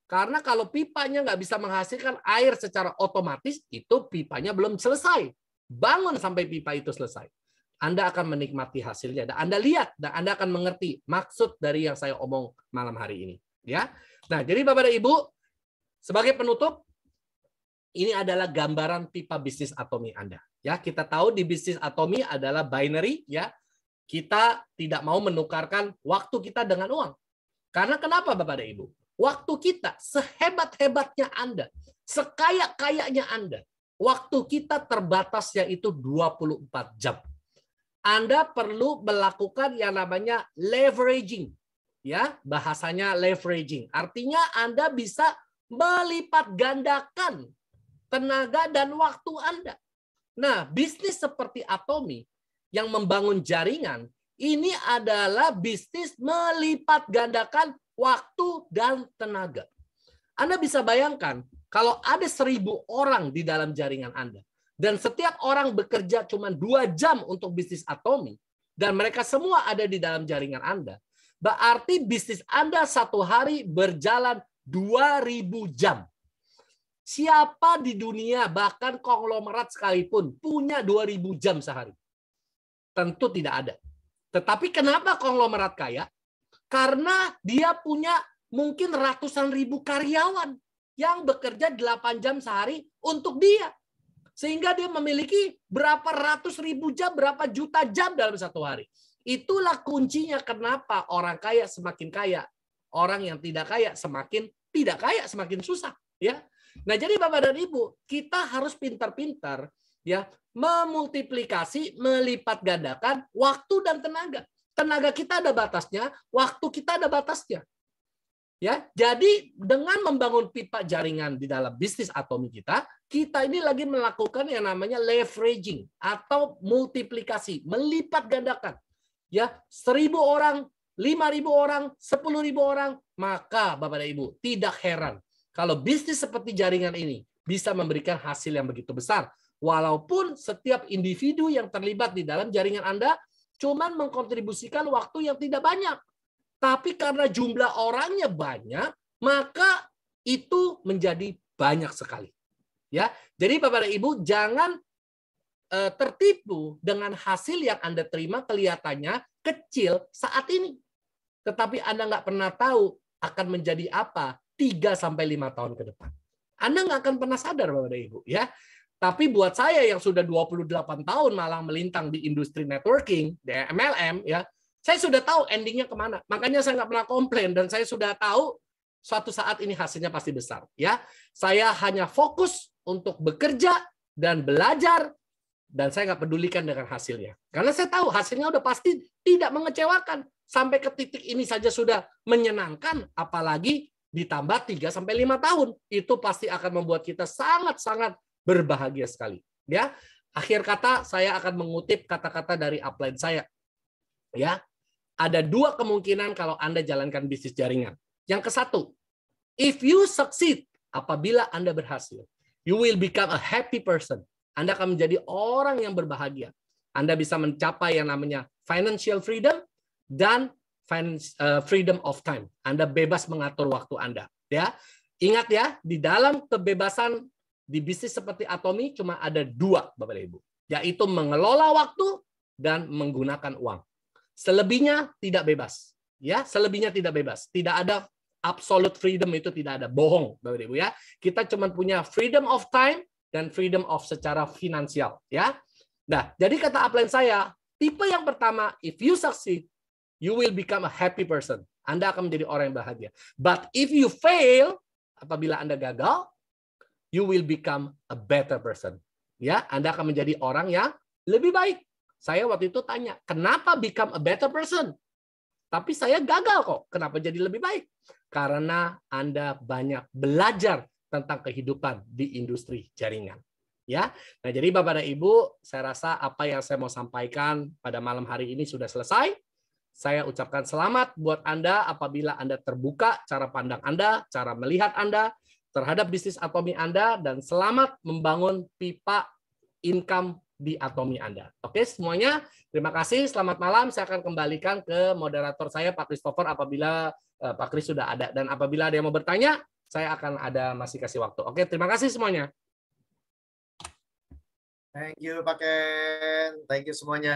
Karena kalau pipanya nggak bisa menghasilkan air secara otomatis, itu pipanya belum selesai. Bangun sampai pipa itu selesai. Anda akan menikmati hasilnya. Dan Anda lihat, dan Anda akan mengerti maksud dari yang saya omong malam hari ini. Ya. Nah, jadi Bapak dan Ibu, sebagai penutup, ini adalah gambaran pipa bisnis Atomi Anda. Ya, kita tahu di bisnis Atomi adalah binary, ya. Kita tidak mau menukarkan waktu kita dengan uang. Karena kenapa Bapak dan Ibu? Waktu kita sehebat-hebatnya Anda, sekaya-kayanya Anda, waktu kita terbatas yaitu 24 jam. Anda perlu melakukan yang namanya leveraging. Ya, bahasanya leveraging. Artinya Anda bisa melipat gandakan tenaga dan waktu Anda. Nah, bisnis seperti Atomi yang membangun jaringan, ini adalah bisnis melipat gandakan waktu dan tenaga. Anda bisa bayangkan, kalau ada 1.000 orang di dalam jaringan Anda, dan setiap orang bekerja cuma 2 jam untuk bisnis Atomi, dan mereka semua ada di dalam jaringan Anda, berarti bisnis Anda satu hari berjalan 2.000 jam. Siapa di dunia, bahkan konglomerat sekalipun, punya 2.000 jam sehari? Tentu tidak ada. Tetapi kenapa konglomerat kaya? Karena dia punya mungkin ratusan ribu karyawan yang bekerja 8 jam sehari untuk dia. Sehingga dia memiliki berapa ratus ribu jam, berapa juta jam dalam satu hari. Itulah kuncinya kenapa orang kaya semakin kaya. Orang yang tidak kaya semakin tidak kaya, semakin susah. Ya. Nah, jadi Bapak dan Ibu, kita harus pintar-pintar ya memultiplikasi, melipat gandakan waktu dan tenaga. Tenaga kita ada batasnya, waktu kita ada batasnya. Ya, jadi dengan membangun pipa jaringan di dalam bisnis Atomi kita ini lagi melakukan yang namanya leveraging atau multiplikasi, melipat gandakan. Ya, 1.000 orang, 5.000 orang, 10.000 orang, maka Bapak dan Ibu tidak heran kalau bisnis seperti jaringan ini bisa memberikan hasil yang begitu besar. Walaupun setiap individu yang terlibat di dalam jaringan Anda cuman mengkontribusikan waktu yang tidak banyak. Tapi karena jumlah orangnya banyak, maka itu menjadi banyak sekali. Ya, jadi Bapak dan Ibu jangan tertipu dengan hasil yang Anda terima kelihatannya kecil saat ini. Tetapi Anda nggak pernah tahu akan menjadi apa 3-5 tahun ke depan. Anda nggak akan pernah sadar Bapak dan Ibu. Ya. Tapi buat saya yang sudah 28 tahun malah melintang di industri networking, di MLM, ya, saya sudah tahu endingnya kemana. Makanya saya nggak pernah komplain, dan saya sudah tahu suatu saat ini hasilnya pasti besar. Ya, saya hanya fokus untuk bekerja dan belajar, dan saya nggak pedulikan dengan hasilnya. Karena saya tahu hasilnya udah pasti tidak mengecewakan. Sampai ke titik ini saja sudah menyenangkan, apalagi ditambah 3-5 tahun. Itu pasti akan membuat kita sangat-sangat berbahagia sekali. Ya, akhir kata saya akan mengutip kata-kata dari upline saya. Ya, ada 2 kemungkinan kalau Anda jalankan bisnis jaringan. Yang ke-1, if you succeed, apabila Anda berhasil, you will become a happy person. Anda akan menjadi orang yang berbahagia. Anda bisa mencapai yang namanya financial freedom dan freedom of time. Anda bebas mengatur waktu Anda. Ya, ingat ya, di dalam kebebasan di bisnis seperti Atomy cuma ada 2, Bapak dan Ibu, yaitu mengelola waktu dan menggunakan uang. Selebihnya tidak bebas. Ya, selebihnya tidak bebas. Tidak ada absolute freedom, itu tidak ada. Bohong, Bapak dan Ibu ya. Kita cuma punya freedom of time dan freedom of secara finansial, ya. Nah, jadi kata upline saya, tipe yang pertama, if you succeed, you will become a happy person. Anda akan menjadi orang yang bahagia. But if you fail, apabila Anda gagal, you will become a better person. Ya, Anda akan menjadi orang yang lebih baik. Saya waktu itu tanya, kenapa become a better person? Tapi saya gagal kok. Kenapa jadi lebih baik? Karena Anda banyak belajar tentang kehidupan di industri jaringan. Ya, nah jadi Bapak dan Ibu, saya rasa apa yang saya mau sampaikan pada malam hari ini sudah selesai. Saya ucapkan selamat buat Anda apabila Anda terbuka cara pandang Anda, cara melihat Anda terhadap bisnis Atomy Anda, dan selamat membangun pipa income di Atomy Anda. Oke, semuanya terima kasih, selamat malam. Saya akan kembalikan ke moderator saya, Pak Christopher, apabila Pak Chris sudah ada. Dan apabila ada yang mau bertanya, saya akan masih kasih waktu. Oke, terima kasih semuanya. Thank you, Pak Ken. Thank you semuanya.